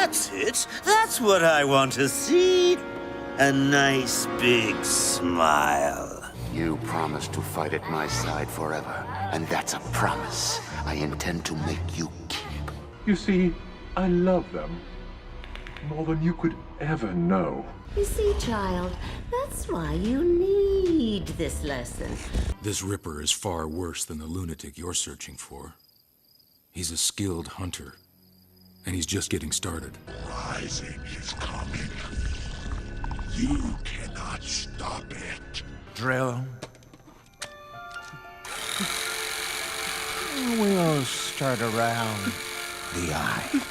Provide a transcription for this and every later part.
That's it. That's what I want to see. A nice big smile. You promised to fight at my side forever, and that's a promise I intend to make you keep. You see, I love them. More than you could ever know. You see, child, that's why you need this lesson. This Ripper is far worse than the lunatic you're searching for. He's a skilled hunter, and he's just getting started. Rising is coming. You cannot stop it. Drill. We'll start around the eye.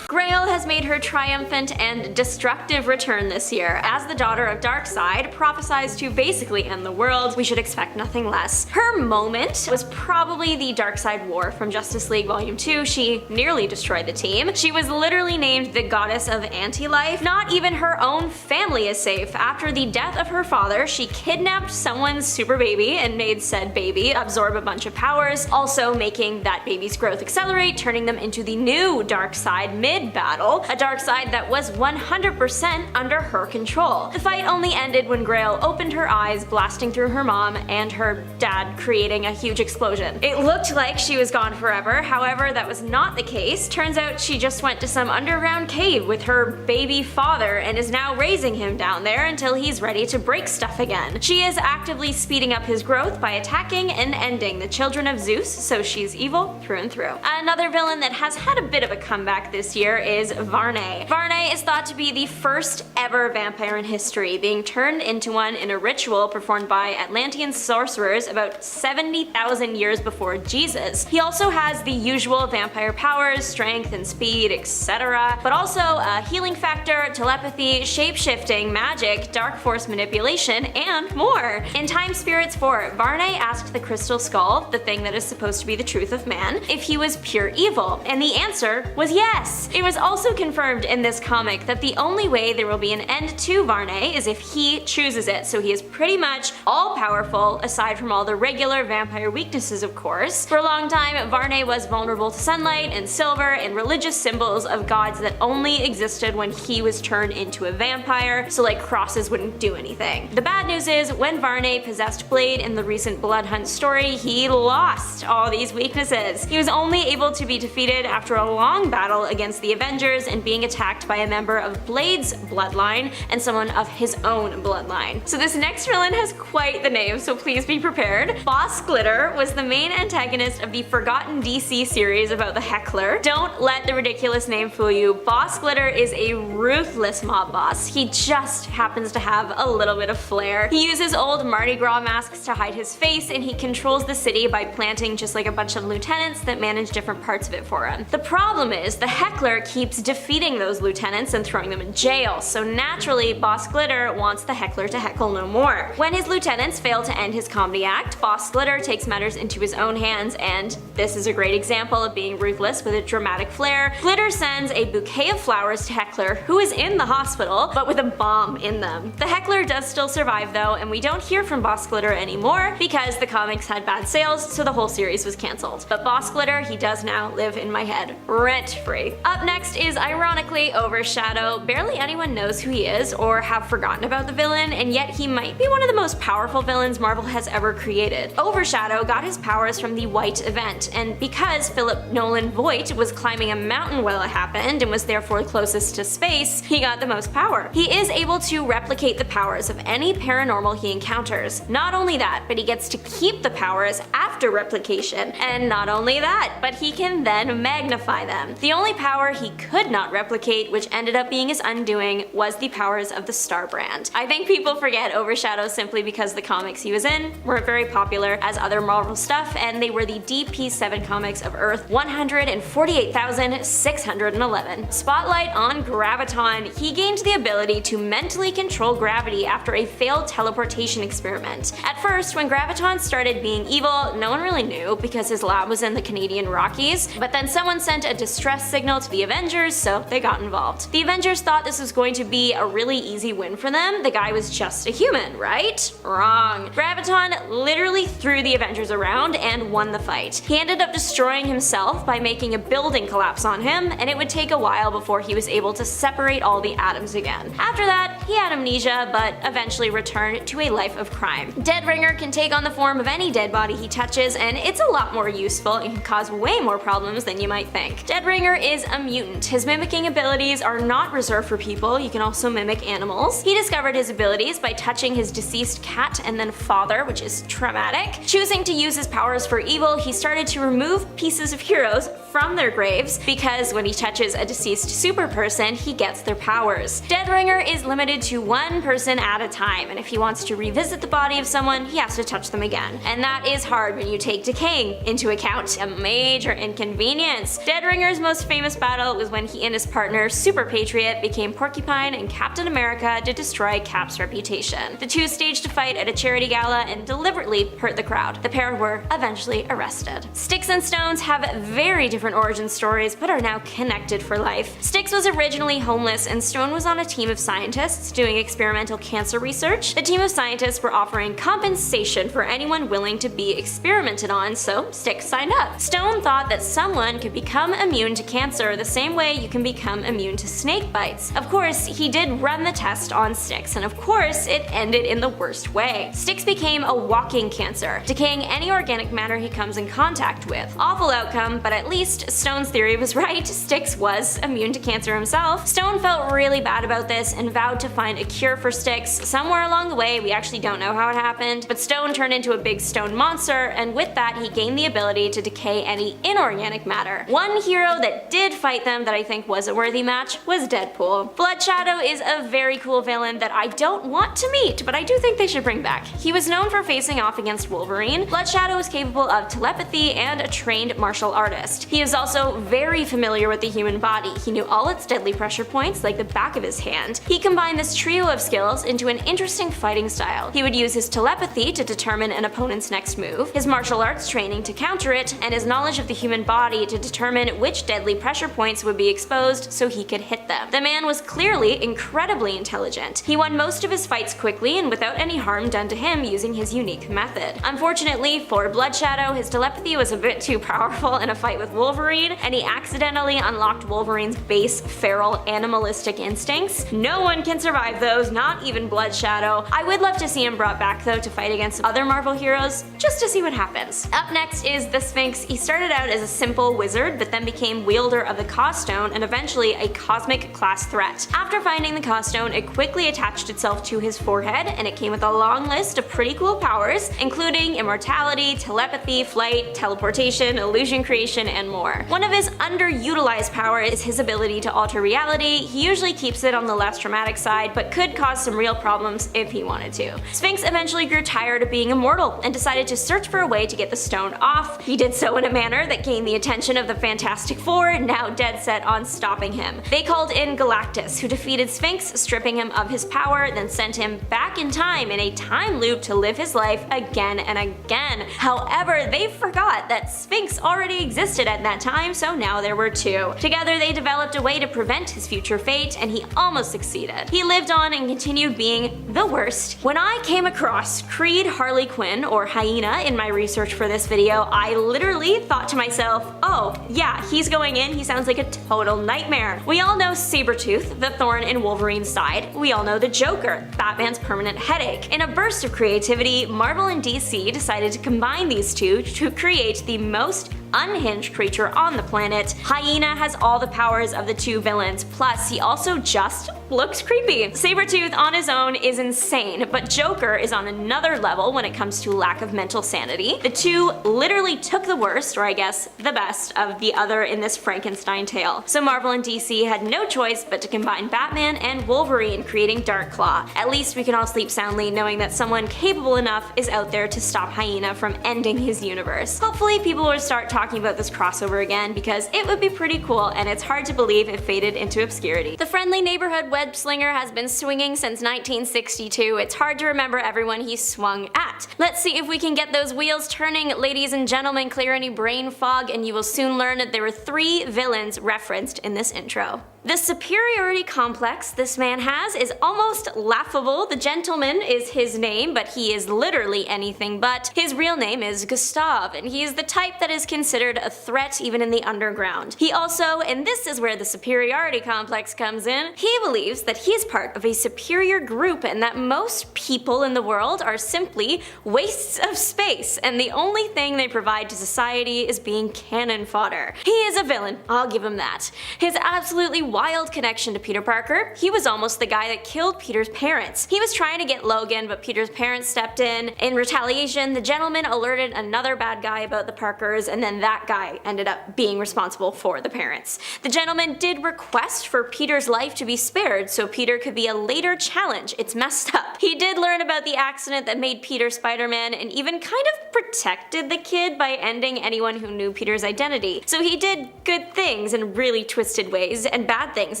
Grail has made her triumphant and destructive return this year. As the daughter of Darkseid, prophesies to basically end the world, we should expect nothing less. Her moment was probably the Darkseid War from Justice League Volume 2. She nearly destroyed the team. She was literally named the goddess of anti-life. Not even her own family is safe. After the death of her father, she kidnapped someone's super baby and made said baby absorb a bunch of powers, also making that baby's growth accelerate, turning them into the new Darkseid mid-battle, a Darkseid that was 100% under her control. The fight only ended when Grail opened her eyes, blasting through her mom and her dad, creating a huge explosion. It looked like she was gone forever, however that was not the case. Turns out she just went to some underground cave with her baby father and is now raising him down there until he's ready to break stuff again. She is actively speeding up his growth by attacking and ending the children of Zeus, so she's evil through and through. Another villain that has had a bit of a comeback this year is Varn. Varn is thought to be the first ever vampire in history, being turned into one in a ritual performed by Atlantean sorcerers about 70,000 years before Jesus. He also has the usual vampire powers, strength and speed, etc., but also a healing factor, telepathy, shape-shifting, magic, dark force manipulation, and more. In Time Spirits 4, Varn asked the Crystal Skull, the thing that is supposed to be the truth of man, if he was pure evil, and the answer was yes. It was also confirmed in this comic that the only way there will be an end to Varn is if he chooses it, so he is pretty much all-powerful, aside from all the regular vampire weaknesses, of course. For a long time, Varn was vulnerable to sunlight and silver and religious symbols of gods that only existed when he was turned into a vampire, so like crosses wouldn't do anything. The bad news is, when Varn possessed Blade in the recent Blood Hunt story, he lost all these weaknesses. He was only able to be defeated after a long battle against the Avengers and being attacked by a member of Blade's bloodline and someone of his own bloodline. So this next villain has quite the name, so please be prepared. Boss Glitter was the main antagonist of the forgotten DC series about the Heckler. Don't let the ridiculous name fool you. Boss Glitter is a ruthless mob boss. He just happens to have a little bit of flair. He uses old Mardi Gras masks to hide his face, and he controls the city by planting just like a bunch of lieutenants that manage different parts of it for him. The problem is, the Heckler keeps defeating those lieutenants and throwing them in jail, so naturally Boss Glitter wants the Heckler to heckle no more. When his lieutenants fail to end his comedy act, Boss Glitter takes matters into his own hands, and this is a great example of being ruthless with a dramatic flair. Glitter sends a bouquet of flowers to Heckler, who is in the hospital, but with a bomb in them. The Heckler does still survive though, and we don't hear from Boss Glitter anymore because the comics had bad sales, so the whole series was cancelled. But Boss Glitter, he does now live in my head, rent-free. Up next is ironically Overshadow. Barely anyone knows who he is or have forgotten about the villain, and yet he might be one of the most powerful villains Marvel has ever created. Overshadow got his powers from the White Event, and because Philip Nolan Voight was climbing a mountain while it happened and was therefore closest to space, he got the most power. He is able to replicate the powers of any paranormal he encounters. Not only that, but he gets to keep the powers after replication, and not only that, but he can then magnify them. The only power he could not replicate, which ended up being his undoing, was the powers of the Star brand. I think people forget Overshadow simply because the comics he was in weren't very popular as other Marvel stuff, and they were the DP7 comics of Earth 148,611. Spotlight on Graviton. He gained the ability to mentally control gravity after a failed teleportation experiment. At first, when Graviton started being evil, no one really knew because his lab was in the Canadian Rockies, but then someone sent a distress signal signal to the Avengers, so they got involved. The Avengers thought this was going to be a really easy win for them. The guy was just a human, right? Wrong. Graviton literally threw the Avengers around and won the fight. He ended up destroying himself by making a building collapse on him, and it would take a while before he was able to separate all the atoms again. After that, he had amnesia, but eventually returned to a life of crime. Deadringer can take on the form of any dead body he touches, and it's a lot more useful and can cause way more problems than you might think. Deadringer is a mutant. His mimicking abilities are not reserved for people, you can also mimic animals. He discovered his abilities by touching his deceased cat and then father, which is traumatic. Choosing to use his powers for evil, he started to remove pieces of heroes from their graves, because when he touches a deceased super person, he gets their powers. Deadringer is limited to one person at a time, and if he wants to revisit the body of someone, he has to touch them again. And that is hard when you take decaying into account. A major inconvenience. Deadringer's most famous battle was when he and his partner, Super Patriot, became Porcupine and Captain America to destroy Cap's reputation. The two staged a fight at a charity gala and deliberately hurt the crowd. The pair were eventually arrested. Sticks and Stones have very different origin stories, but are now connected for life. Sticks was originally homeless, and Stone was on a team of scientists doing experimental cancer research. The team of scientists were offering compensation for anyone willing to be experimented on, so Sticks signed up. Stone thought that someone could become immune to cancer the same way you can become immune to snake bites. Of course, he did run the test on Sticks, and of course, it ended in the worst way. Sticks became a walking cancer, decaying any organic matter he comes in contact with. Awful outcome, but at least Stone's theory was right. Sticks was immune to cancer himself. Stone felt really bad about this and vowed to find a cure for Sticks. Somewhere along the way, we actually don't know how it happened, but Stone turned into a big stone monster, and with that he gained the ability to decay any inorganic matter. One hero that did fight them that I think was a worthy match was Deadpool. Bloodshadow is a very cool villain that I don't want to meet, but I do think they should bring back. He was known for facing off against Wolverine. Bloodshadow was capable of telepathy and a trained martial artist. He is also very familiar with the human body. He knew all its deadly pressure points like the back of his hand. He combined this trio of skills into an interesting fighting style. He would use his telepathy to determine an opponent's next move, his martial arts training to counter it, and his knowledge of the human body to determine which deadly pressure points would be exposed so he could hit them. The man was clearly incredibly intelligent. He won most of his fights quickly and without any harm done to him using his unique method. Unfortunately for Bloodshadow, his telepathy was a bit too powerful in a fight with Wolverine, and he accidentally unlocked Wolverine's base feral animalistic instincts. No one can survive those, not even Bloodshadow. I would love to see him brought back though to fight against other Marvel heroes, just to see what happens. Up next is the Sphinx. He started out as a simple wizard, but then became wielder of the Cawstone and eventually a cosmic class threat. After finding the Cawstone, it quickly attached itself to his forehead, and it came with a long list of pretty cool powers, including immortality, telepathy, flight, teleportation, illusion creation, and more. One of his underutilized powers is his ability to alter reality. He usually keeps it on the less dramatic side, but could cause some real problems if he wanted to. Sphinx eventually grew tired of being immortal and decided to search for a way to get the stone off. He did so in a manner that gained the attention of the Fantastic Four, now dead set on stopping him. They called in Galactus, who defeated Sphinx, stripping him of his power, then sent him back in time in a time loop to live his life again and again. However, they forgot that Sphinx already existed at that time, so now there were two. Together they developed a way to prevent his future fate, and he almost succeeded. He lived on and continued being the worst. When I came across Creed Harley Quinn, or Hyena, in my research for this video, I literally thought to myself, oh yeah, he's going in, he sounds like a total nightmare. We all know Sabretooth, the thorn in Wolverine's side. We all know the Joker, Batman's permanent headache. In a burst of creativity, Marvel and DC decided to combine these two to create the most unhinged creature on the planet. Hyena has all the powers of the two villains, plus he also just looks creepy. Sabretooth on his own is insane, but Joker is on another level when it comes to lack of mental sanity. The two literally took the worst, or I guess the best, of the other in this Frankenstein tale. So Marvel and DC had no choice but to combine Batman and Wolverine, creating Darkclaw. At least we can all sleep soundly knowing that someone capable enough is out there to stop Hyena from ending his universe. Hopefully people will start talking talking about this crossover again because it would be pretty cool and it's hard to believe it faded into obscurity. The friendly neighborhood web slinger has been swinging since 1962. It's hard to remember everyone he swung at. Let's see if we can get those wheels turning, ladies and gentlemen, clear any brain fog, and you will soon learn that there were 3 villains referenced in this intro. The superiority complex this man has is almost laughable. The gentleman is his name, but he is literally anything but. His real name is Gustav, and he is the type that is considered a threat even in the underground. He also, and this is where the superiority complex comes in, he believes that he is part of a superior group and that most people in the world are simply wastes of space, and the only thing they provide to society is being cannon fodder. He is a villain, I'll give him that. His absolutely wild connection to Peter Parker, he was almost the guy that killed Peter's parents. He was trying to get Logan, but Peter's parents stepped in. In retaliation, the gentleman alerted another bad guy about the Parkers, and then that guy ended up being responsible for the parents. The gentleman did request for Peter's life to be spared so Peter could be a later challenge. It's messed up. He did learn about the accident that made Peter Spider-Man and even kind of protected the kid by ending anyone who knew Peter's identity. So he did good things in really twisted ways and bad things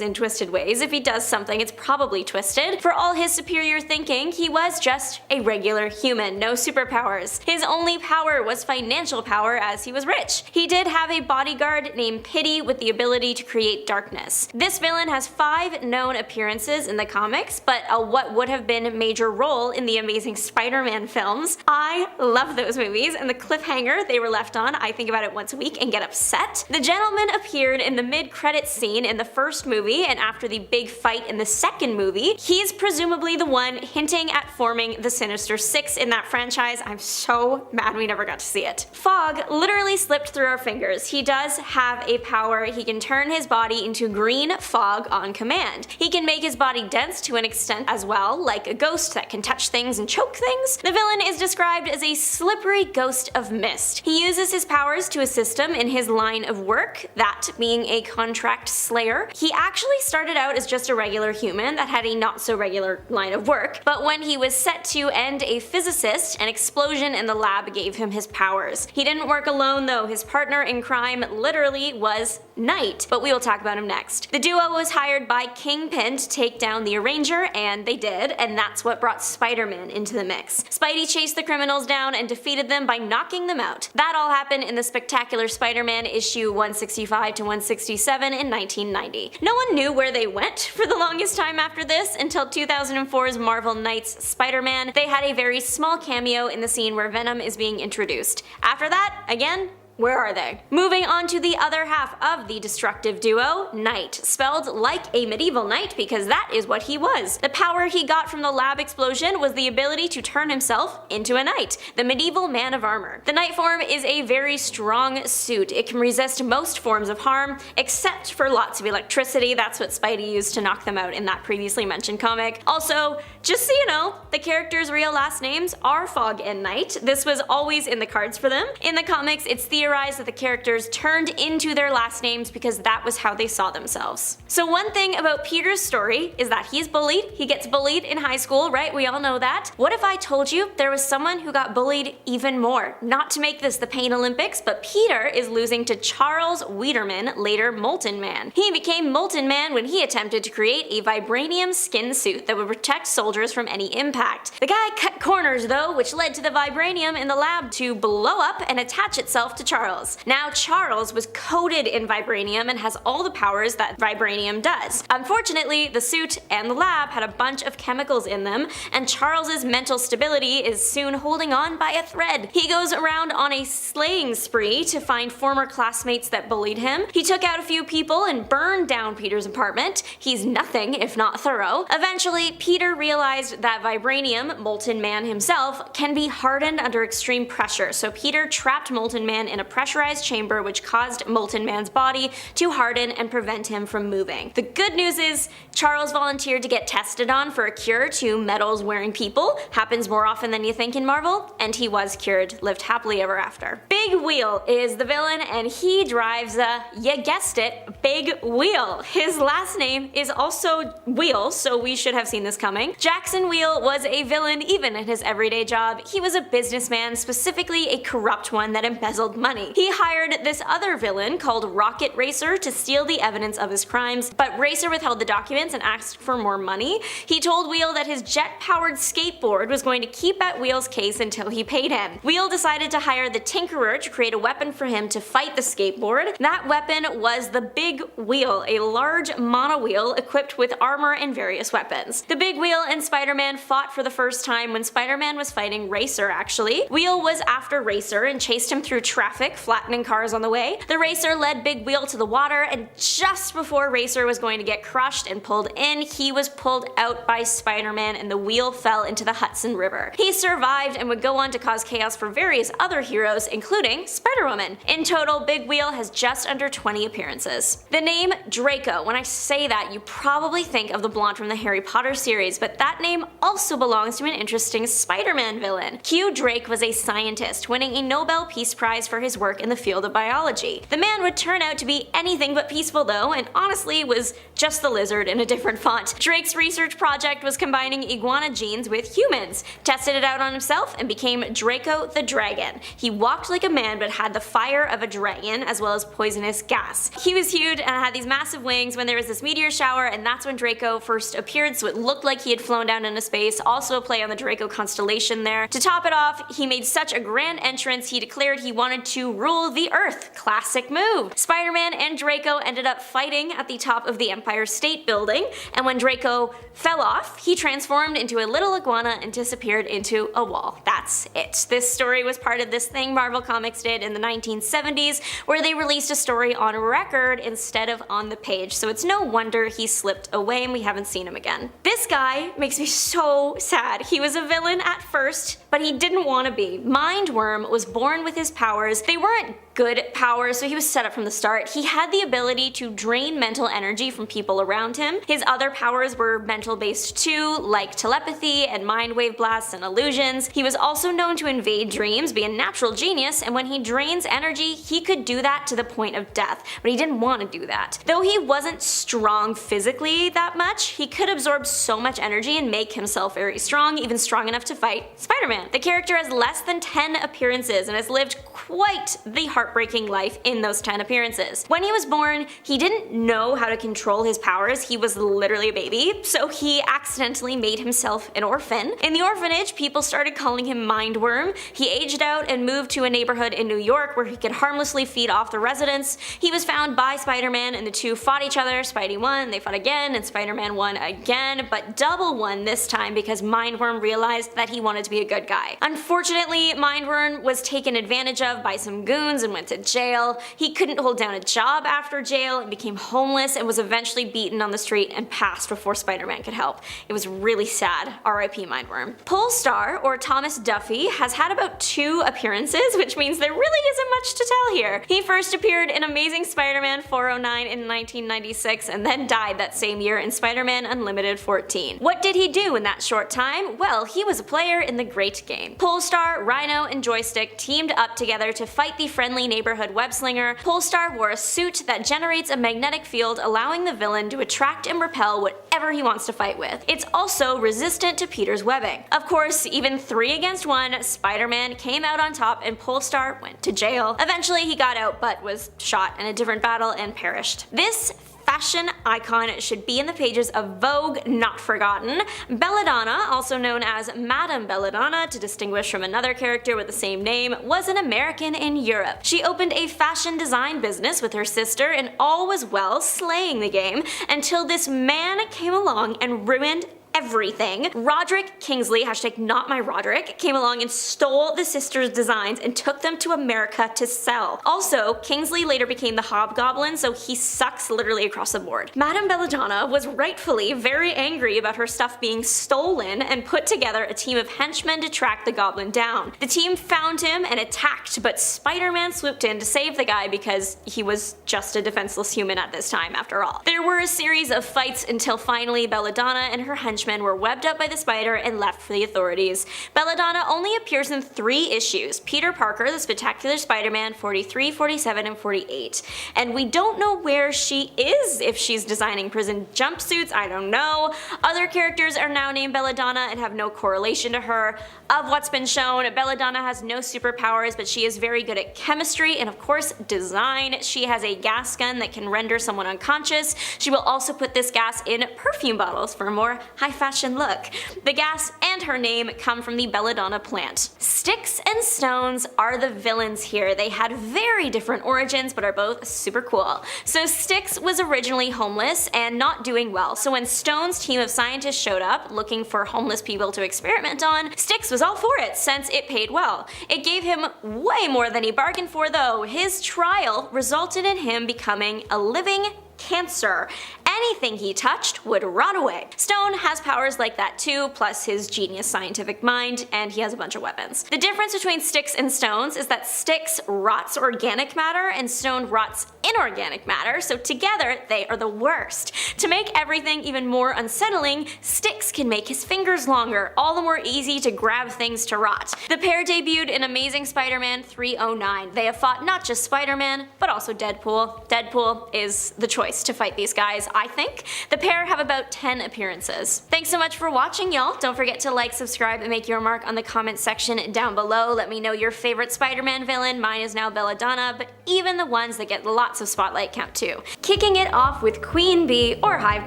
in twisted ways. If he does something, it's probably twisted. For all his superior thinking, he was just a regular human, no superpowers. His only power was financial power as he was rich. He did have a bodyguard named Pity with the ability to create darkness. This villain has 5 known appearances in the comics, but a what would have been a major role in the Amazing Spider-Man films. I love those movies, and the cliffhanger they were left on, I think about it once a week and get upset. The gentleman appeared in the mid-credits scene in the first movie, and after the big fight in the second movie, he's presumably the one hinting at forming the Sinister Six in that franchise. I'm so mad we never got to see it. Fog literally slipped through our fingers. He does have a power. He can turn his body into green fog on command. He can make his body dense to an extent as well, like a ghost that can touch things and choke things. The villain is described as a slippery ghost of mist. He uses his powers to assist him in his line of work, that being a contract slayer. He actually started out as just a regular human that had a not so regular line of work, but when he was set to end a physicist, an explosion in the lab gave him his powers. He didn't work alone though. His partner in crime literally was Knight, but we will talk about him next. The duo was hired by Kingpin to take down the Arranger, and they did, and that's what brought Spider-Man into the mix. Spidey chased the criminals down and defeated them by knocking them out. That all happened in the Spectacular Spider-Man issue 165 to 167 in 1990. No one knew where they went for the longest time after this until 2004's Marvel Knights Spider-Man. They had a very small cameo in the scene where Venom is being introduced. After that, again, where are they? Moving on to the other half of the destructive duo, Knight, spelled like a medieval knight because that is what he was. The power he got from the lab explosion was the ability to turn himself into a knight, the medieval man of armor. The knight form is a very strong suit. It can resist most forms of harm, except for lots of electricity. That's what Spidey used to knock them out in that previously mentioned comic. Also, just so you know, the characters' real last names are Fog and Knight. This was always in the cards for them. In the comics, it's theorized that the characters turned into their last names because that was how they saw themselves. So one thing about Peter's story is that he's bullied. He gets bullied in high school, right? We all know that. What if I told you there was someone who got bullied even more? Not to make this the Pain Olympics, but Peter is losing to Charles Wiederman, later Molten Man. He became Molten Man when he attempted to create a vibranium skin suit that would protect soldiers from any impact. The guy cut corners though, which led to the vibranium in the lab to blow up and attach itself to Charles. Now Charles was coated in vibranium and has all the powers that vibranium does. Unfortunately, the suit and the lab had a bunch of chemicals in them, and Charles's mental stability is soon holding on by a thread. He goes around on a slaying spree to find former classmates that bullied him. He took out a few people and burned down Peter's apartment. He's nothing if not thorough. Eventually, Peter realized that vibranium, Molten Man himself, can be hardened under extreme pressure, so Peter trapped Molten Man in a pressurized chamber which caused Molten Man's body to harden and prevent him from moving. The good news is Charles volunteered to get tested on for a cure to metals wearing people. Happens more often than you think in Marvel, and he was cured, lived happily ever after. Big Wheel is the villain, and he drives a, you guessed it, big wheel. His last name is also Wheel, so we should have seen this coming. Jackson Wheel was a villain even in his everyday job. He was a businessman, specifically a corrupt one that embezzled money. money. He hired this other villain called Rocket Racer to steal the evidence of his crimes, but Racer withheld the documents and asked for more money. He told Wheel that his jet-powered skateboard was going to keep at Wheel's case until he paid him. Wheel decided to hire the Tinkerer to create a weapon for him to fight the skateboard. That weapon was the Big Wheel, a large mono-wheel equipped with armor and various weapons. The Big Wheel and Spider-Man fought for the first time when Spider-Man was fighting Racer, actually. Wheel was after Racer and chased him through traffic, flattening cars on the way. The Racer led Big Wheel to the water, and just before Racer was going to get crushed and pulled in, he was pulled out by Spider-Man and the wheel fell into the Hudson River. He survived and would go on to cause chaos for various other heroes, including Spider-Woman. In total, Big Wheel has just under 20 appearances. The name Draco, when I say that, you probably think of the blonde from the Harry Potter series, but that name also belongs to an interesting Spider-Man villain. Q Drake was a scientist, winning a Nobel Peace Prize for his work in the field of biology. The man would turn out to be anything but peaceful though, and honestly was just the lizard in a different font. Drake's research project was combining iguana genes with humans, tested it out on himself, and became Draco the Dragon. He walked like a man but had the fire of a dragon as well as poisonous gas. He was huge and had these massive wings when there was this meteor shower, and that's when Draco first appeared, so it looked like he had flown down into space, also a play on the Draco constellation there. To top it off, he made such a grand entrance he declared he wanted to rule the Earth. Classic move. Spider-Man and Draco ended up fighting at the top of the Empire State Building, and when Draco fell off, he transformed into a little iguana and disappeared into a wall. That's it. This story was part of this thing Marvel Comics did in the 1970s, where they released a story on record instead of on the page, so it's no wonder he slipped away and we haven't seen him again. This guy makes me so sad. He was a villain at first, but he didn't want to be. Mindworm was born with his powers. They weren't good powers, so he was set up from the start. He had the ability to drain mental energy from people around him. His other powers were mental based too, like telepathy and mind wave blasts and illusions. He was also known to invade dreams, be a natural genius, and when he drains energy, he could do that to the point of death, but he didn't want to do that. Though he wasn't strong physically that much, he could absorb so much energy and make himself very strong, even strong enough to fight Spider-Man. The character has less than 10 appearances and has lived quite the heartbreaking life in those 10 appearances. When he was born, he didn't know how to control his powers. He was literally a baby, so he accidentally made himself an orphan. In the orphanage, people started calling him Mindworm. He aged out and moved to a neighborhood in New York where he could harmlessly feed off the residents. He was found by Spider-Man and the two fought each other. Spidey won, they fought again, and Spider-Man won again, but double won this time because Mindworm realized that he wanted to be a good guy. Unfortunately, Mindworm was taken advantage of by some goons and went to jail. He couldn't hold down a job after jail and became homeless and was eventually beaten on the street and passed before Spider-Man could help. It was really sad. R.I.P. Mindworm. Pstar, or Thomas Duffy, has had about 2 appearances, which means there really isn't much to tell here. He first appeared in Amazing Spider-Man 409 in 1996 and then died that same year in Spider-Man Unlimited 14. What did he do in that short time? Well, he was a player in the Great Game. Pstar, Rhino, and Joystick teamed up together to fight the friendly neighborhood web-slinger. Pstar wore a suit that generates a magnetic field, allowing the villain to attract and repel whatever he wants to fight with. It's also resistant to Peter's webbing. Of course, even 3 against 1, Spider-Man came out on top and Pstar went to jail. Eventually he got out but was shot in a different battle and perished. This fashion icon should be in the pages of Vogue, not forgotten. Belladonna, also known as Madame Belladonna to distinguish from another character with the same name, was an American in Europe. She opened a fashion design business with her sister and all was well, slaying the game, until this man came along and ruined everything. Roderick Kingsley, hashtag not my Roderick, came along and stole the sisters' designs and took them to America to sell. Also, Kingsley later became the Hobgoblin, so he sucks literally across the board. Madame Belladonna was rightfully very angry about her stuff being stolen and put together a team of henchmen to track the goblin down. The team found him and attacked, but Spider-Man swooped in to save the guy because he was just a defenseless human at this time after all. There were a series of fights until finally Belladonna and her henchmen henchmen were webbed up by the spider and left for the authorities. Belladonna only appears in 3 issues: Peter Parker, The Spectacular Spider-Man 43, 47, and 48. And we don't know where she is, if she's designing prison jumpsuits, I don't know. Other characters are now named Belladonna and have no correlation to her. Of what's been shown, Belladonna has no superpowers, but she is very good at chemistry and of course design. She has a gas gun that can render someone unconscious. She will also put this gas in perfume bottles for a more high fashion look. The gas and her name come from the Belladonna plant. Sticks and Stones are the villains here. They had very different origins but are both super cool. So Sticks was originally homeless and not doing well, so when Stone's team of scientists showed up looking for homeless people to experiment on, Sticks was all for it since it paid well. It gave him way more than he bargained for though. His trial resulted in him becoming a living cancer. Anything he touched would rot away. Stone has powers like that too, plus his genius scientific mind, and he has a bunch of weapons. The difference between Sticks and Stones is that Sticks rots organic matter and Stone rots inorganic matter, so together they are the worst. To make everything even more unsettling, Sticks can make his fingers longer, all the more easy to grab things to rot. The pair debuted in Amazing Spider-Man 309. They have fought not just Spider-Man, but also Deadpool. Deadpool is the choice to fight these guys, I think. The pair have about 10 appearances. Thanks so much for watching, y'all. Don't forget to like, subscribe, and make your mark on the comment section down below. Let me know your favorite Spider-Man villain. Mine is now Belladonna, but even the ones that get lots of spotlight count too. Kicking it off with Queen Bee, or Hive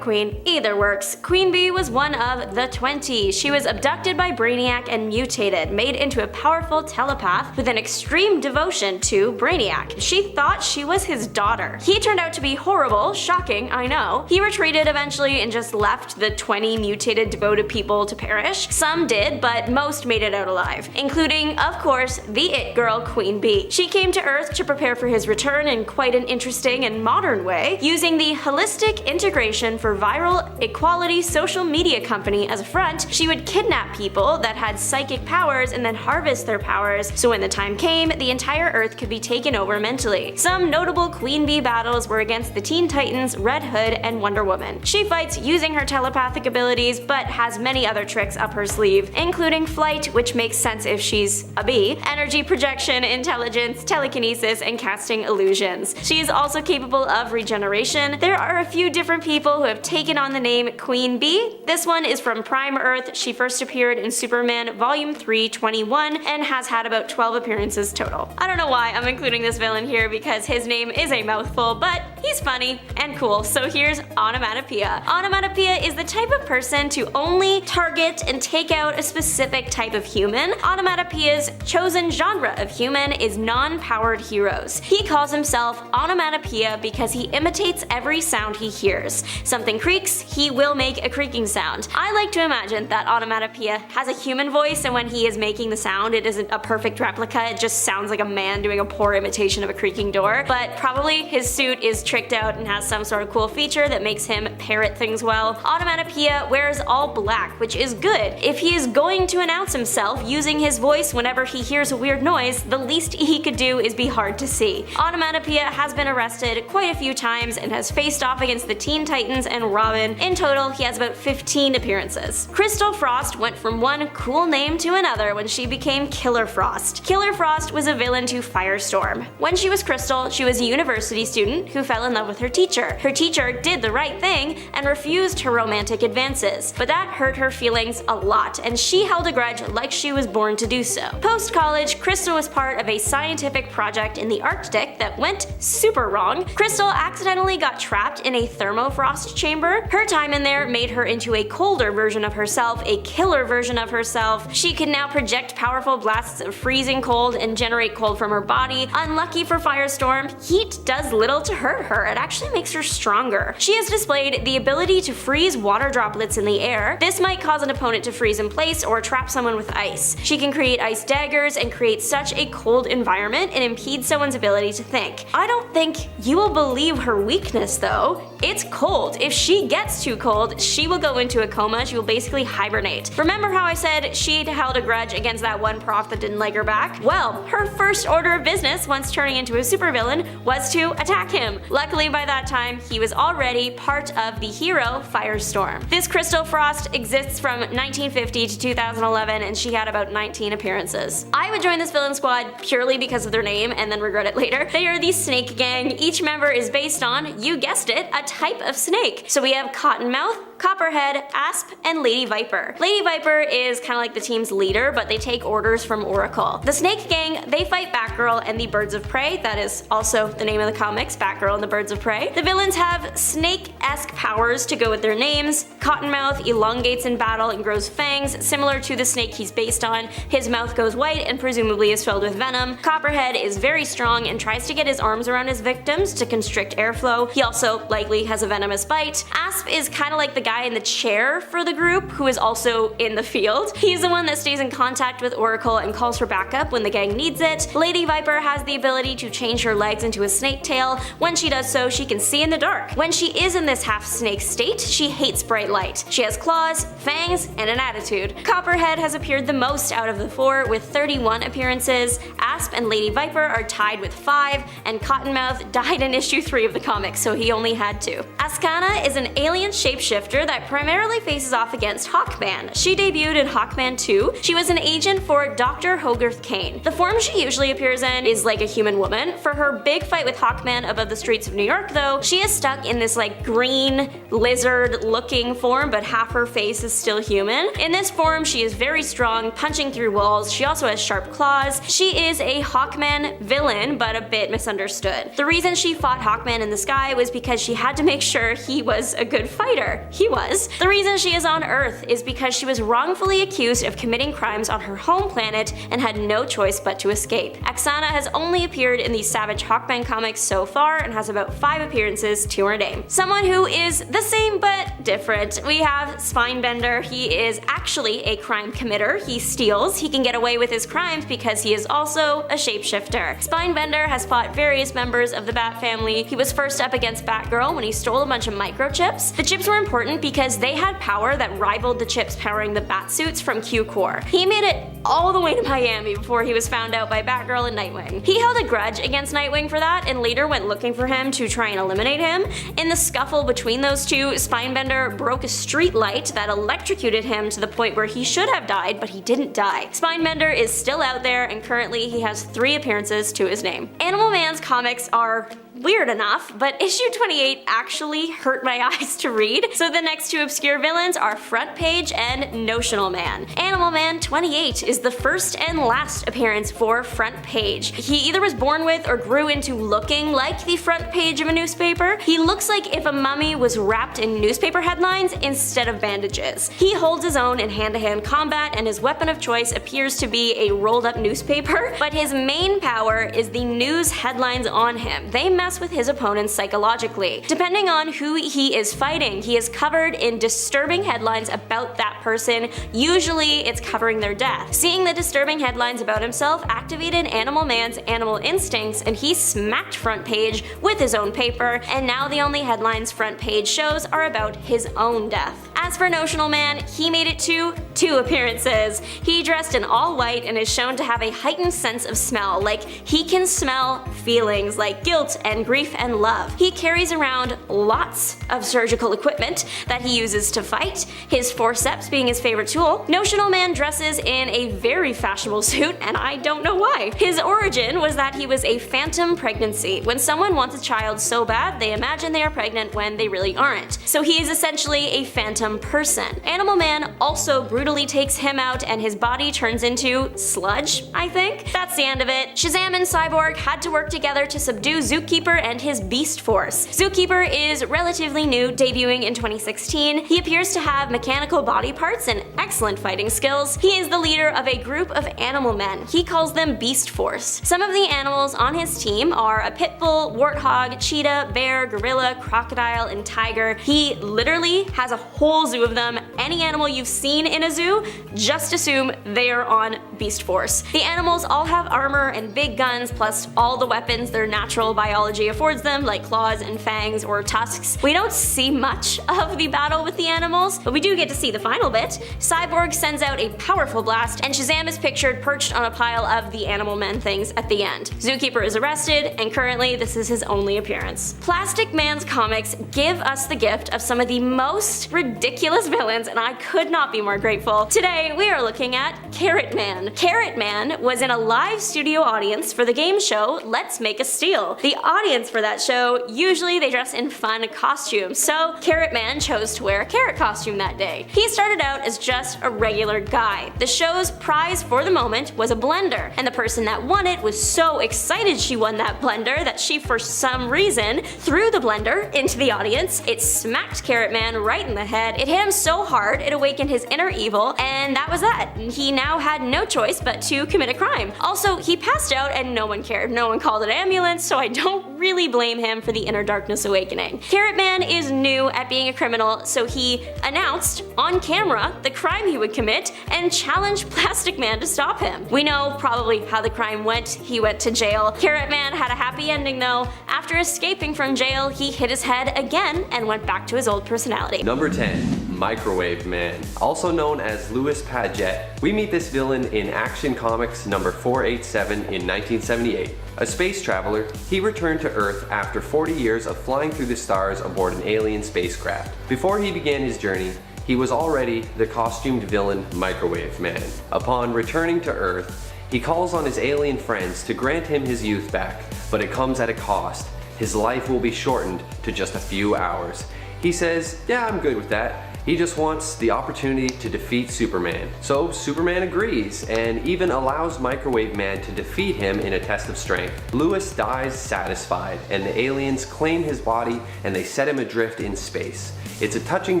Queen, either works. Queen Bee was one of the 20. She was abducted by Brainiac and mutated, made into a powerful telepath with an extreme devotion to Brainiac. She thought she was his daughter. He turned out to be horrible. Shocking, I know. He retreated eventually and just left the 20 mutated devoted people to perish. Some did, but most made it out alive, including, of course, the it girl Queen Bee. She came to Earth to prepare for his return in quite an interesting and modern way, using the Holistic Integration for Viral Equality social media company as a front. She would kidnap people that had psychic powers and then harvest their powers, so when the time came, the entire Earth could be taken over mentally. Some notable Queen Bee battles were against the Teen Titans, Red Hood, and Wonder Woman. She fights using her telepathic abilities, but has many other tricks up her sleeve, including flight, which makes sense if she's a bee, energy projection, intelligence, telekinesis, and casting illusions. She is also capable of regeneration. There are a few different people who have taken on the name Queen Bee. This one is from Prime Earth. She first appeared in Superman Volume 3/21 and has had about 12 appearances total. I don't know why I'm including this villain here because his name is a mouthful, but he's funny and cool. So here's Automatopia. Automatopia is the type of person to only target and take out a specific type of human. Automatopia's chosen genre of human is non-powered heroes. He calls himself Automatopia because he imitates every sound he hears. Something creaks, he will make a creaking sound. I like to imagine that Automatopia has a human voice, and when he is making the sound, it isn't a perfect replica, it just sounds like a man doing a poor imitation of a creaking door. But probably his suit is tricked out and has some sort of cool feature that makes him parrot things well. Automatopia wears all black, which is good. If he is going to announce himself using his voice whenever he hears a weird noise, the least he could do is be hard to see. Automatopia has been arrested quite a few times and has faced off against the Teen Titans and Robin. In total, he has about 15 appearances. Crystal Frost went from one cool name to another when she became Killer Frost. Killer Frost was a villain to Firestorm. When she was Crystal, she was a university student who fell in love with her teacher. Her teacher did the right thing and refused her romantic advances, but that hurt her feelings a lot, and she held a grudge like she was born to do so. Post-college, Crystal was part of a scientific project in the Arctic that went super wrong. Crystal accidentally got trapped in a thermofrost chamber. Her time in there made her into a colder version of herself, a killer version of herself. She can now project powerful blasts of freezing cold and generate cold from her body. Unlucky for Firestorm, heat does little to hurt her. It actually makes her stronger. She has displayed the ability to freeze water droplets in the air. This might cause an opponent to freeze in place or trap someone with ice. She can create ice daggers and create such a cold environment and impede someone's ability to think. I don't think you will believe her weakness though. It's cold. If she gets too cold, she will go into a coma. She will basically hibernate. Remember how I said she'd held a grudge against that one prof that didn't like her back? Well, her first order of business once turning into a supervillain was to attack him. Luckily by that time, he was already primarily part of the hero Firestorm. This Crystal Frost exists from 1950 to 2011, and she had about 19 appearances. I would join this villain squad purely because of their name and then regret it later. They are the Snake Gang. Each member is based on, you guessed it, a type of snake. So we have Cottonmouth, Copperhead, Asp, and Lady Viper. Lady Viper is kind of like the team's leader, but they take orders from Oracle. The Snake Gang, they fight Batgirl and the Birds of Prey. That is also the name of the comics, Batgirl and the Birds of Prey. The villains have snake-esque powers to go with their names. Cottonmouth elongates in battle and grows fangs, similar to the snake he's based on. His mouth goes white and presumably is filled with venom. Copperhead is very strong and tries to get his arms around his victims to constrict airflow. He also likely has a venomous bite. Asp is kind of like the guy in the chair for the group who is also in the field. He's the one that stays in contact with Oracle and calls for backup when the gang needs it. Lady Viper has the ability to change her legs into a snake tail. When she does so, she can see in the dark. When she is in this half snake state, she hates bright light. She has claws, fangs, and an attitude. Copperhead has appeared the most out of the four with 31 appearances. Asp and Lady Viper are tied with 5, and Cottonmouth died in issue 3 of the comics, so he only had 2. Ascana is an alien shapeshifter that primarily faces off against Hawkman. She debuted in Hawkman 2. She was an agent for Dr. Hogarth Kane. The form she usually appears in is like a human woman. For her big fight with Hawkman above the streets of New York though, she is stuck in this like green lizard looking form, but half her face is still human. In this form she is very strong, punching through walls. She also has sharp claws. She is a Hawkman villain, but a bit misunderstood. The reason she fought Hawkman in the sky was because she had to make sure he was a good fighter. He was. The reason she is on Earth is because she was wrongfully accused of committing crimes on her home planet and had no choice but to escape. Ascana has only appeared in the Savage Hawkman comics so far and has about 5 appearances to her name. Someone who is the same but different. We have Spinebender. He is actually a crime committer. He steals. He can get away with his crimes because he is also a shapeshifter. Spinebender has fought various members of the Bat family. He was first up against Batgirl when he stole a bunch of microchips. The chips were important because they had power that rivaled the chips powering the Batsuits from Q-Core. He made it all the way to Miami before he was found out by Batgirl and Nightwing. He held a grudge against Nightwing for that and later went looking for him to try and eliminate him. In the scuffle between those two, Spinebender broke a street light that electrocuted him to the point where he should have died, but he didn't die. Spinebender is still out there and currently he has 3 appearances to his name. Animal Man's comics are weird enough, but issue 28 actually hurt my eyes to read. So the next 2 obscure villains are Front Page and Notional Man. Animal Man 28 is the first and last appearance for Front Page. He either was born with or grew into looking like the front page of a newspaper. He looks like if a mummy was wrapped in newspaper headlines instead of bandages. He holds his own in hand-to-hand combat and his weapon of choice appears to be a rolled up newspaper, but his main power is the news headlines on him. They mess with his opponents psychologically. Depending on who he is fighting, he is covered in disturbing headlines about that person. Usually it's covering their death. Seeing the disturbing headlines about himself activated Animal Man's animal instincts and he smacked Front Page with his own paper, and now the only headlines Front Page shows are about his own death. As for Notional Man, he made it to 2 appearances. He dressed in all white and is shown to have a heightened sense of smell, like he can smell feelings like guilt and grief and love. He carries around lots of surgical equipment that he uses to fight, his forceps being his favorite tool. Notional Man dresses in a very fashionable suit, and I don't know why. His origin was that he was a phantom pregnancy. When someone wants a child so bad, they imagine they are pregnant when they really aren't. So he is essentially a phantom person. Animal Man also brutally takes him out and his body turns into sludge, I think. That's the end of it. Shazam and Cyborg had to work together to subdue Zookeeper and his Beast Force. Zookeeper is relatively new, debuting in 2016. He appears to have mechanical body parts and excellent fighting skills. He is the leader of a group of animal men. He calls them Beast Force. Some of the animals on his team are a pit bull, warthog, cheetah, bear, gorilla, crocodile, and tiger. He literally has a whole whole zoo of them. Any animal you've seen in a zoo, just assume they are on Beast Force. The animals all have armor and big guns, plus all the weapons their natural biology affords them, like claws and fangs or tusks. We don't see much of the battle with the animals, but we do get to see the final bit. Cyborg sends out a powerful blast, and Shazam is pictured perched on a pile of the Animal Men things at the end. Zookeeper is arrested, and currently this is his only appearance. Plastic Man's comics give us the gift of some of the most ridiculous villains, and I could not be more grateful. Today we are looking at Carrot Man. Carrot Man was in a live studio audience for the game show Let's Make a Steal. The audience for that show, usually they dress in fun costumes, so Carrot Man chose to wear a carrot costume that day. He started out as just a regular guy. The show's prize for the moment was a blender, and the person that won it was so excited she won that blender that she for some reason threw the blender into the audience. It smacked Carrot Man right in the head. It hit him so hard it awakened his inner evil, and that was that. He now had no choice but to commit a crime. Also, he passed out and no one cared. No one called an ambulance, so I don't really blame him for the inner darkness awakening. Carrot Man is new at being a criminal, so he announced on camera the crime he would commit and challenged Plastic Man to stop him. We know probably how the crime went. He went to jail. Carrot Man had a happy ending though. After escaping from jail, he hit his head again and went back to his old personality. Number 10. Microwave Man. Also known as Louis Padgett, we meet this villain in Action Comics number 487 in 1978. A space traveler, he returned to Earth after 40 years of flying through the stars aboard an alien spacecraft. Before he began his journey, he was already the costumed villain Microwave Man. Upon returning to Earth, he calls on his alien friends to grant him his youth back, but it comes at a cost. His life will be shortened to just a few hours. He says, yeah, I'm good with that. He just wants the opportunity to defeat Superman. So Superman agrees and even allows Microwave Man to defeat him in a test of strength. Louis dies satisfied, and the aliens claim his body and they set him adrift in space. It's a touching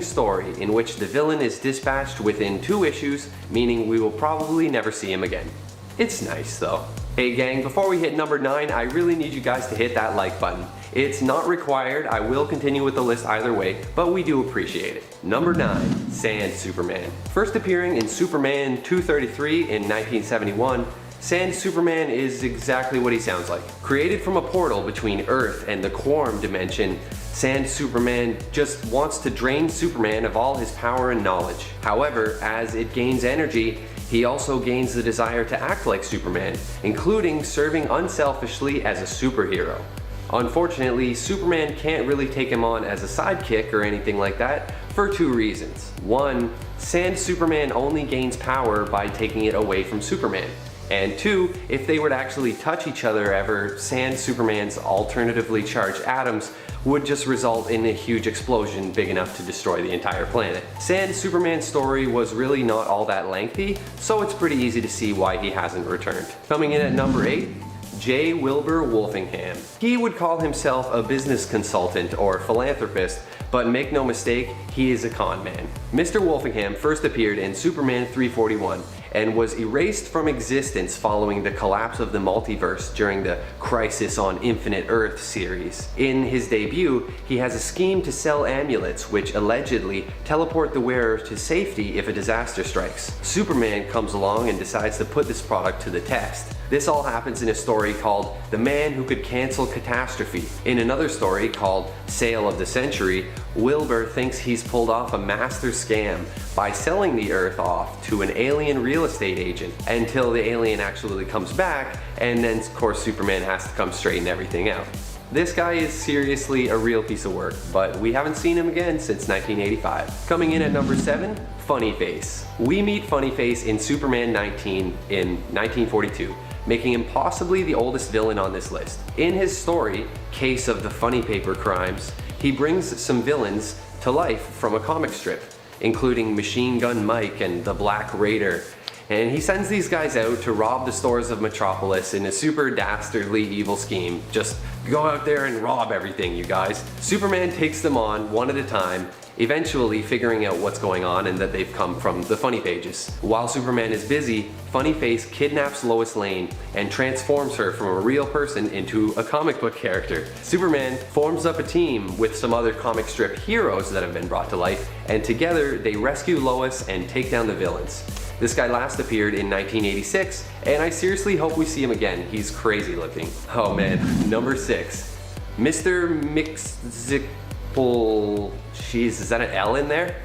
story in which the villain is dispatched within 2 issues, meaning we will probably never see him again. It's nice though. Hey gang, before we hit number 9, I really need you guys to hit that like button. It's not required, I will continue with the list either way, but we do appreciate it. Number 9, Sand Superman. First appearing in Superman 233 in 1971, Sand Superman is exactly what he sounds like. Created from a portal between Earth and the Quorum dimension, Sand Superman just wants to drain Superman of all his power and knowledge. However, as it gains energy, he also gains the desire to act like Superman, including serving unselfishly as a superhero. Unfortunately, Superman can't really take him on as a sidekick or anything like that for 2 reasons. 1, Sand Superman only gains power by taking it away from Superman. And 2, if they were to actually touch each other ever, Sand Superman's alternatively charged atoms would just result in a huge explosion big enough to destroy the entire planet. Sand Superman's story was really not all that lengthy, so it's pretty easy to see why he hasn't returned. Coming in at number 8, J. Wilbur Wolfingham. He would call himself a business consultant or philanthropist, but make no mistake, he is a con man. Mr. Wolfingham first appeared in Superman 341 and was erased from existence following the collapse of the multiverse during the Crisis on Infinite Earth series. In his debut, he has a scheme to sell amulets which allegedly teleport the wearer to safety if a disaster strikes. Superman comes along and decides to put this product to the test. This all happens in a story called The Man Who Could Cancel Catastrophe. In another story called Sale of the Century, Wilbur thinks he's pulled off a master scam by selling the Earth off to an alien real estate agent until the alien actually comes back, and then of course Superman has to come straighten everything out. This guy is seriously a real piece of work, but we haven't seen him again since 1985. Coming in at number 7, Funny Face. We meet Funny Face in Superman 19 in 1942. Making him possibly the oldest villain on this list. In his story, Case of the Funny Paper Crimes, he brings some villains to life from a comic strip, including Machine Gun Mike and the Black Raider, and he sends these guys out to rob the stores of Metropolis in a super dastardly evil scheme. Just go out there and rob everything, you guys. Superman takes them on one at a time. eventually figuring out what's going on and that they've come from the funny pages. While Superman is busy, Funnyface kidnaps Lois Lane and transforms her from a real person into a comic book character. Superman forms up a team with some other comic strip heroes that have been brought to life, and together they rescue Lois and take down the villains. This guy last appeared in 1986, and I seriously hope we see him again. He's crazy looking. Oh man. Number 6. Mr. Mxyzptlk. Jeez, is that an L in there?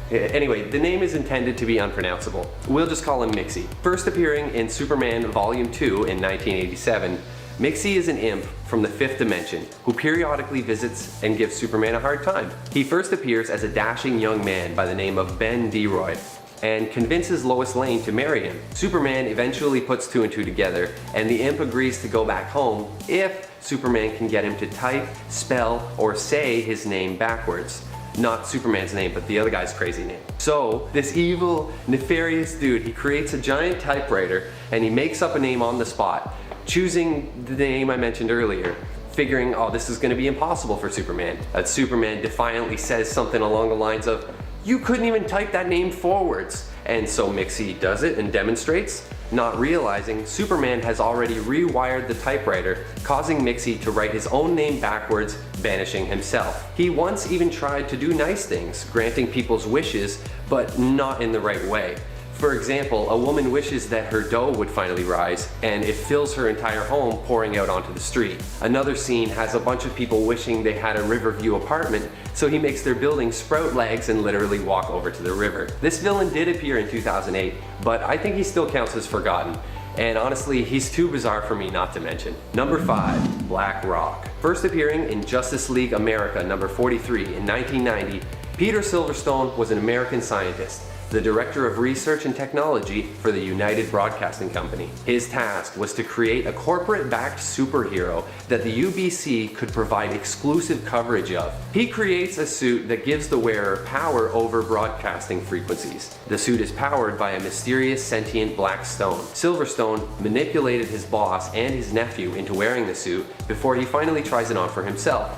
Anyway, the name is intended to be unpronounceable. We'll just call him Mxy. First appearing in Superman Volume 2 in 1987, Mxy is an imp from the 5th dimension who periodically visits and gives Superman a hard time. He first appears as a dashing young man by the name of Ben DeRoy and convinces Lois Lane to marry him. Superman eventually puts 2 and 2 together, and the imp agrees to go back home if Superman can get him to type, spell, or say his name backwards. Not Superman's name, but the other guy's crazy name. So this evil, nefarious dude, he creates a giant typewriter and he makes up a name on the spot, choosing the name I mentioned earlier, figuring, oh, this is gonna be impossible for Superman. Superman defiantly says something along the lines of, "You couldn't even type that name forwards." And so Mxy does it and demonstrates, not realizing Superman has already rewired the typewriter, causing Mxy to write his own name backwards, banishing himself. He once even tried to do nice things, granting people's wishes, but not in the right way. For example, a woman wishes that her dough would finally rise, and it fills her entire home, pouring out onto the street. Another scene has a bunch of people wishing they had a Riverview apartment, so he makes their building sprout legs and literally walk over to the river. This villain did appear in 2008, but I think he still counts as forgotten. And honestly, he's too bizarre for me not to mention. Number 5, Black Rock. First appearing in Justice League America number 43 in 1990, Peter Silverstone was an American scientist, the Director of Research and Technology for the United Broadcasting Company. His task was to create a corporate-backed superhero that the UBC could provide exclusive coverage of. He creates a suit that gives the wearer power over broadcasting frequencies. The suit is powered by a mysterious sentient black stone. Silverstone manipulated his boss and his nephew into wearing the suit before he finally tries it on for himself.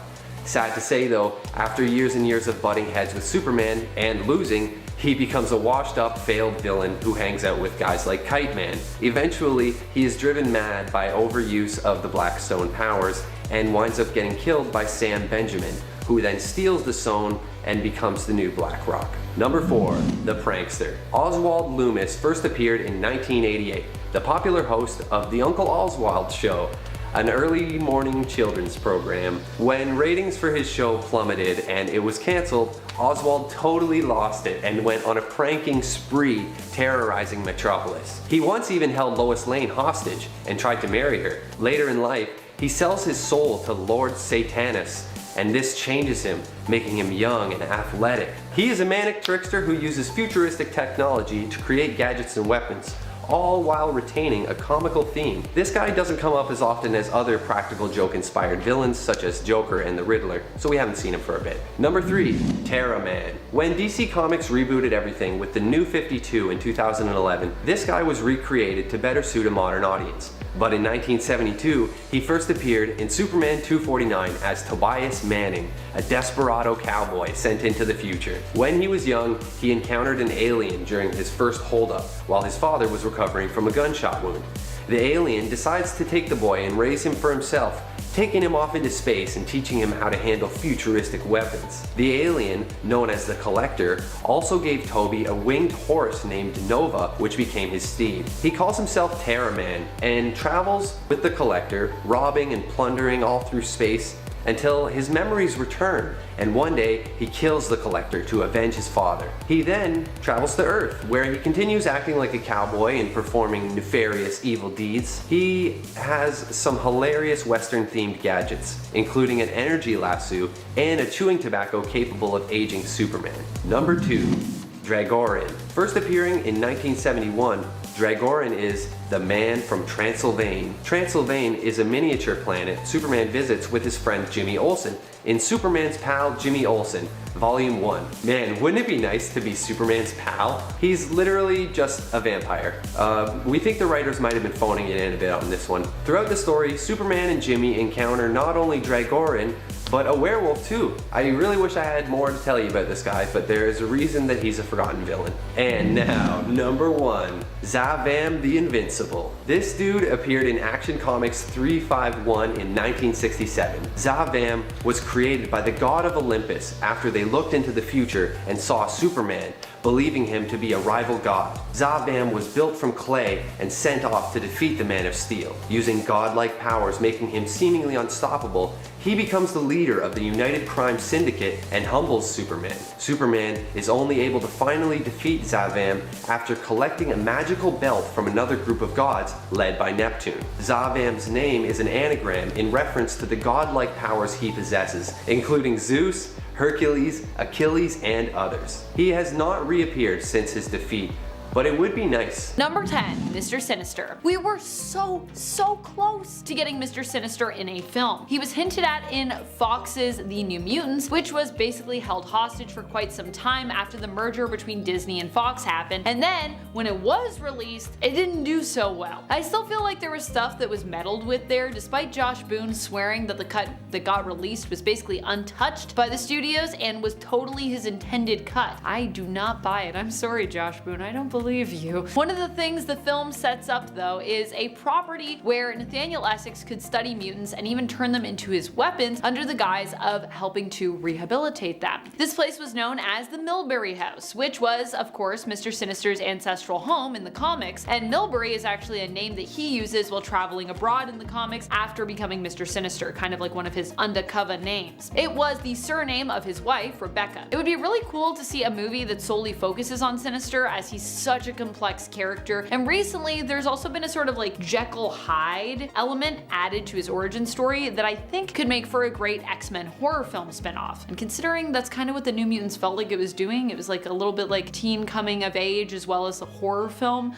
Sad to say though, after years and years of butting heads with Superman and losing, he becomes a washed up, failed villain who hangs out with guys like Kite Man. Eventually, he is driven mad by overuse of the Black Stone powers and winds up getting killed by Sam Benjamin, who then steals the stone and becomes the new Black Rock. Number 4, the Prankster. Oswald Loomis first appeared in 1988, the popular host of the Uncle Oswald Show, an early morning children's program. When ratings for his show plummeted and it was cancelled, Oswald totally lost it and went on a pranking spree, terrorizing Metropolis. He once even held Lois Lane hostage and tried to marry her. Later in life, he sells his soul to Lord Satanus, and this changes him, making him young and athletic. He is a manic trickster who uses futuristic technology to create gadgets and weapons, all while retaining a comical theme. This guy doesn't come up as often as other practical joke inspired villains such as Joker and the Riddler, so we haven't seen him for a bit. Number 3, Terra-Man. When DC Comics rebooted everything with the New 52 in 2011, this guy was recreated to better suit a modern audience. But in 1972, he first appeared in Superman 249 as Tobias Manning, a desperado cowboy sent into the future. When he was young, he encountered an alien during his first holdup, while his father was recovering from a gunshot wound. The alien decides to take the boy and raise him for himself, taking him off into space and teaching him how to handle futuristic weapons. The alien, known as the Collector, also gave Toby a winged horse named Nova, which became his steed. He calls himself Terra-Man and travels with the Collector, robbing and plundering all through space until his memories return, and one day he kills the Collector to avenge his father. He then travels to Earth, where he continues acting like a cowboy and performing nefarious evil deeds. He has some hilarious Western themed gadgets, including an energy lasso and a chewing tobacco capable of aging Superman. Number 2, Dragorin. First appearing in 1971, Dragorin is the man from Transylvania. Transylvania is a miniature planet Superman visits with his friend Jimmy Olsen in Superman's Pal Jimmy Olsen, Volume 1. Man, wouldn't it be nice to be Superman's pal? He's literally just a vampire. We think the writers might have been phoning it in a bit on this one. Throughout the story, Superman and Jimmy encounter not only Dragorin, but a werewolf too. I really wish I had more to tell you about this guy, but there is a reason that he's a forgotten villain. And now, number 1, Zam the Invincible. This dude appeared in Action Comics 351 in 1967. Zam was created by the god of Olympus after they looked into the future and saw Superman, believing him to be a rival god. Zam was built from clay and sent off to defeat the Man of Steel. Using godlike powers making him seemingly unstoppable, he becomes the leader of the United Crime Syndicate and humbles Superman. Superman is only able to finally defeat Zam after collecting a magical belt from another group of gods led by Neptune. Zam's name is an anagram in reference to the godlike powers he possesses, including Zeus, Hercules, Achilles, and others. He has not reappeared since his defeat, but it would be nice. Number 10, Mr. Sinister. We were so close to getting Mr. Sinister in a film. He was hinted at in Fox's The New Mutants, which was basically held hostage for quite some time after the merger between Disney and Fox happened, and then when it was released, it didn't do so well. I still feel like there was stuff that was meddled with there, despite Josh Boone swearing that the cut that got released was basically untouched by the studios and was totally his intended cut. I do not buy it. I'm sorry, Josh Boone, I don't believe you. One of the things the film sets up though is a property where Nathaniel Essex could study mutants and even turn them into his weapons under the guise of helping to rehabilitate them. This place was known as the Milbury House, which was of course Mr. Sinister's ancestral home in the comics, and Milbury is actually a name that he uses while traveling abroad in the comics after becoming Mr. Sinister, kind of like one of his undercover names. It was the surname of his wife, Rebecca. It would be really cool to see a movie that solely focuses on Sinister, as he's such a complex character, and recently there's also been a sort of like Jekyll Hyde element added to his origin story that I think could make for a great X-Men horror film spinoff. And considering that's kind of what the New Mutants felt like it was doing, it was like a little bit like teen coming of age as well as a horror film.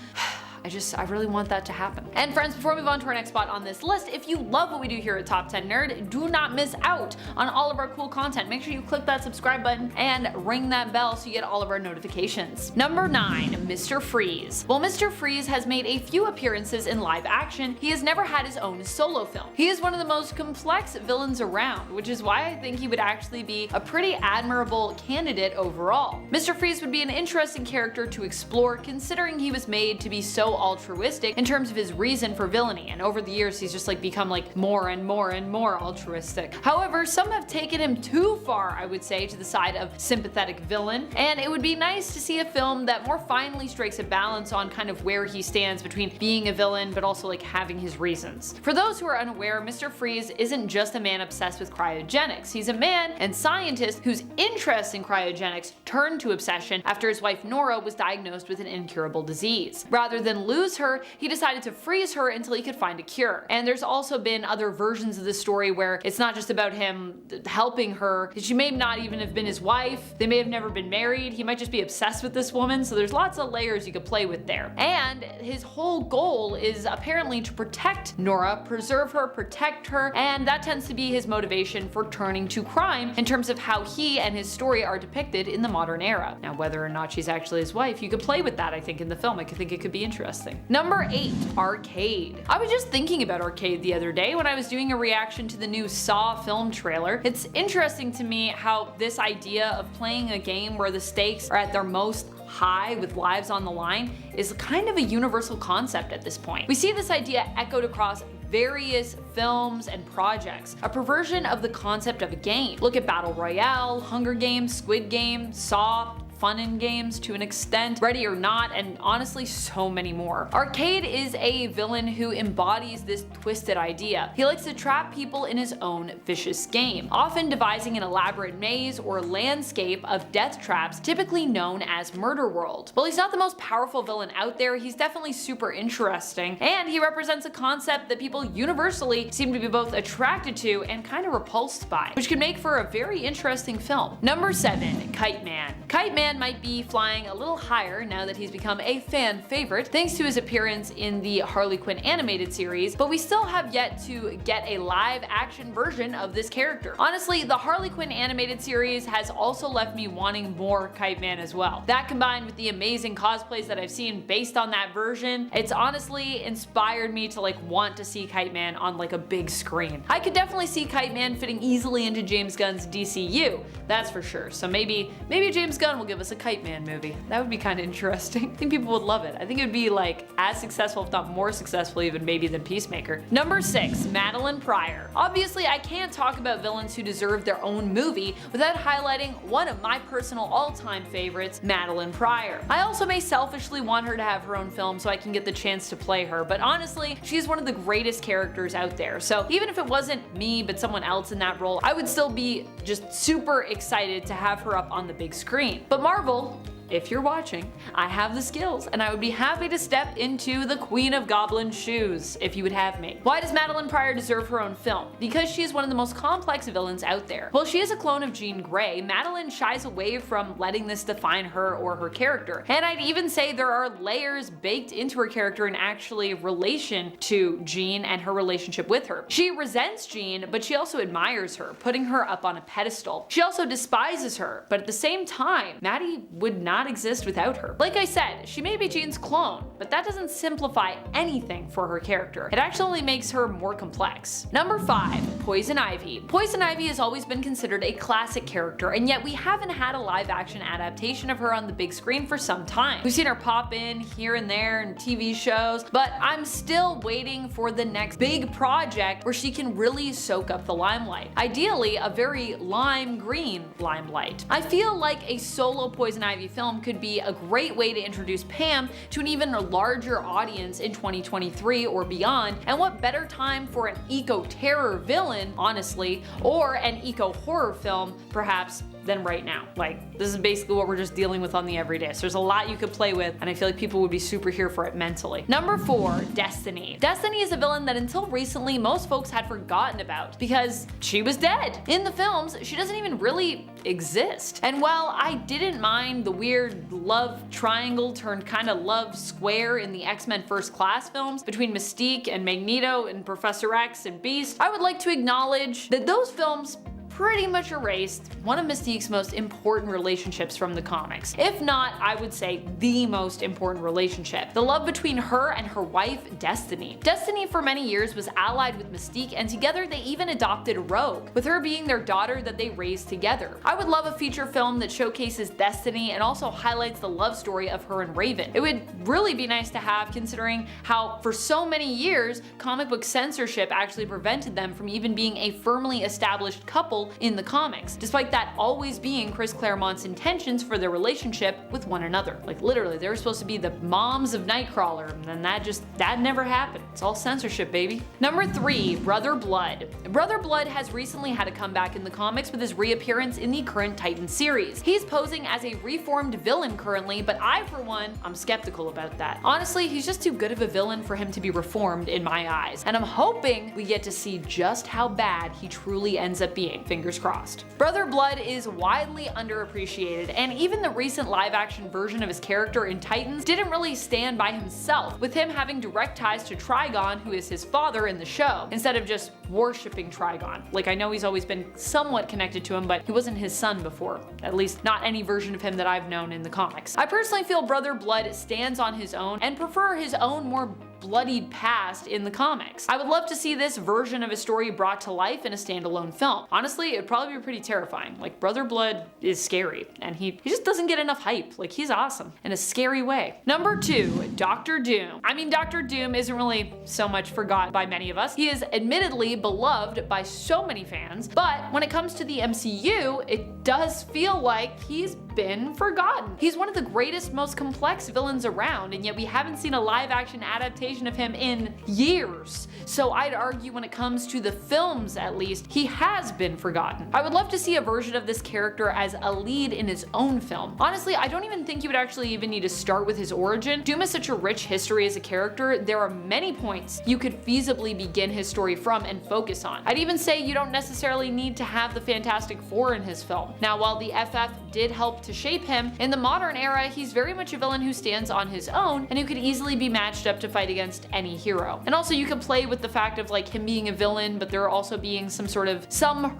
I really want that to happen. And friends, before we move on to our next spot on this list, if you love what we do here at Top 10 Nerd, do not miss out on all of our cool content. Make sure you click that subscribe button and ring that bell so you get all of our notifications. Number 9, Mr. Freeze. While Mr. Freeze has made a few appearances in live action, he has never had his own solo film. He is one of the most complex villains around, which is why I think he would actually be a pretty admirable candidate overall. Mr. Freeze would be an interesting character to explore, considering he was made to be so altruistic in terms of his reason for villainy, and over the years he's just like become like more and more altruistic. However, some have taken him too far, I would say, to the side of sympathetic villain, and it would be nice to see a film that more finely strikes a balance on kind of where he stands between being a villain but also like having his reasons. For those who are unaware, Mr. Freeze isn't just a man obsessed with cryogenics. He's a man and scientist whose interest in cryogenics turned to obsession after his wife Nora was diagnosed with an incurable disease. Rather than lose her, he decided to freeze her until he could find a cure. And there's also been other versions of the story where it's not just about him helping her. She may not even have been his wife. They may have never been married. He might just be obsessed with this woman. So there's lots of layers you could play with there. And his whole goal is apparently to protect Nora, preserve her, protect her, and that tends to be his motivation for turning to crime in terms of how he and his story are depicted in the modern era. Now, whether or not she's actually his wife, you could play with that, I think, in the film. I think it could be interesting. Number 8, Arcade. I was just thinking about Arcade the other day when I was doing a reaction to the new Saw film trailer. It's interesting to me how this idea of playing a game where the stakes are at their most high with lives on the line is kind of a universal concept at this point. We see this idea echoed across various films and projects, a perversion of the concept of a game. Look at Battle Royale, Hunger Games, Squid Game, Saw, fun in games to an extent, Ready or Not, and honestly so many more. Arcade is a villain who embodies this twisted idea. He likes to trap people in his own vicious game, often devising an elaborate maze or landscape of death traps typically known as Murder World. While he's not the most powerful villain out there, he's definitely super interesting, and he represents a concept that people universally seem to be both attracted to and kind of repulsed by, which could make for a very interesting film. Number 7, Kite Man. Kite Man Man might be flying a little higher now that he's become a fan favorite thanks to his appearance in the Harley Quinn animated series, but we still have yet to get a live action version of this character. Honestly, the Harley Quinn animated series has also left me wanting more Kite Man as well. That combined with the amazing cosplays that I've seen based on that version, it's honestly inspired me to want to see Kite Man on a big screen. I could definitely see Kite Man fitting easily into James Gunn's DCU, that's for sure. So maybe James Gunn will give us a Kite Man movie. That would be kind of interesting. I think people would love it. I think it would be as successful, if not more successful even maybe than Peacemaker. Number 6, Madelyne Pryor. Obviously, I can't talk about villains who deserve their own movie without highlighting one of my personal all-time favorites, Madelyne Pryor. I also may selfishly want her to have her own film so I can get the chance to play her, but honestly, she's one of the greatest characters out there. So even if it wasn't me but someone else in that role, I would still be just super excited to have her up on the big screen. But Marvel, if you're watching, I have the skills and I would be happy to step into the Queen of Goblin's shoes if you would have me. Why does Madelyne Pryor deserve her own film? Because she is one of the most complex villains out there. While she is a clone of Jean Grey, Madelyne shies away from letting this define her or her character. And I'd even say there are layers baked into her character in actually relation to Jean and her relationship with her. She resents Jean, but she also admires her, putting her up on a pedestal. She also despises her, but at the same time, Maddie would not exist without her. Like I said, she may be Jean's clone, but that doesn't simplify anything for her character. It actually makes her more complex. Number 5, Poison Ivy. Poison Ivy has always been considered a classic character, and yet we haven't had a live action adaptation of her on the big screen for some time. We've seen her pop in here and there in TV shows, but I'm still waiting for the next big project where she can really soak up the limelight. Ideally, a very lime green limelight. I feel like a solo Poison Ivy film could be a great way to introduce Pam to an even larger audience in 2023 or beyond, and what better time for an eco-terror villain, honestly, or an eco-horror film, perhaps, than right now. This is basically what we're just dealing with on the everyday. So there's a lot you could play with, and I feel like people would be super here for it mentally. Number 4, Destiny. Destiny is a villain that until recently most folks had forgotten about because she was dead. In the films, she doesn't even really exist. And while I didn't mind the weird love triangle turned kind of love square in the X-Men First Class films between Mystique and Magneto and Professor X and Beast, I would like to acknowledge that those films pretty much erased one of Mystique's most important relationships from the comics. If not, I would say the most important relationship. The love between her and her wife, Destiny. Destiny for many years was allied with Mystique, and together they even adopted Rogue, with her being their daughter that they raised together. I would love a feature film that showcases Destiny and also highlights the love story of her and Raven. It would really be nice to have, considering how for so many years comic book censorship actually prevented them from even being a firmly established couple in the comics, despite that always being Chris Claremont's intentions for their relationship with one another. Literally, they were supposed to be the moms of Nightcrawler, and then that never happened. It's all censorship, baby. Number 3, Brother Blood. Brother Blood has recently had a comeback in the comics with his reappearance in the current Titan series. He's posing as a reformed villain currently, but I, for one, I'm skeptical about that. Honestly, he's just too good of a villain for him to be reformed in my eyes, and I'm hoping we get to see just how bad he truly ends up being. Fingers crossed. Brother Blood is widely underappreciated, and even the recent live-action version of his character in Titans didn't really stand by himself, with him having direct ties to Trigon, who is his father in the show, instead of just worshipping Trigon. I know he's always been somewhat connected to him, but he wasn't his son before. At least not any version of him that I've known in the comics. I personally feel Brother Blood stands on his own and prefer his own more bloodied past in the comics. I would love to see this version of his story brought to life in a standalone film. Honestly, it'd probably be pretty terrifying. Brother Blood is scary, and he just doesn't get enough hype. He's awesome in a scary way. Number 2, Doctor Doom. I mean, Doctor Doom isn't really so much forgotten by many of us. He is admittedly beloved by so many fans, but when it comes to the MCU, it does feel like he's been forgotten. He's one of the greatest, most complex villains around, and yet we haven't seen a live-action adaptation of him in years. So I'd argue when it comes to the films, at least, he has been forgotten. I would love to see a version of this character as a lead in his own film. Honestly, I don't even think you would actually even need to start with his origin. Doom has such a rich history as a character, there are many points you could feasibly begin his story from and focus on. I'd even say you don't necessarily need to have the Fantastic Four in his film. Now, while the FF did help helped to shape him. In the modern era, he's very much a villain who stands on his own and who could easily be matched up to fight against any hero. And also you can play with the fact of like him being a villain, but there also being some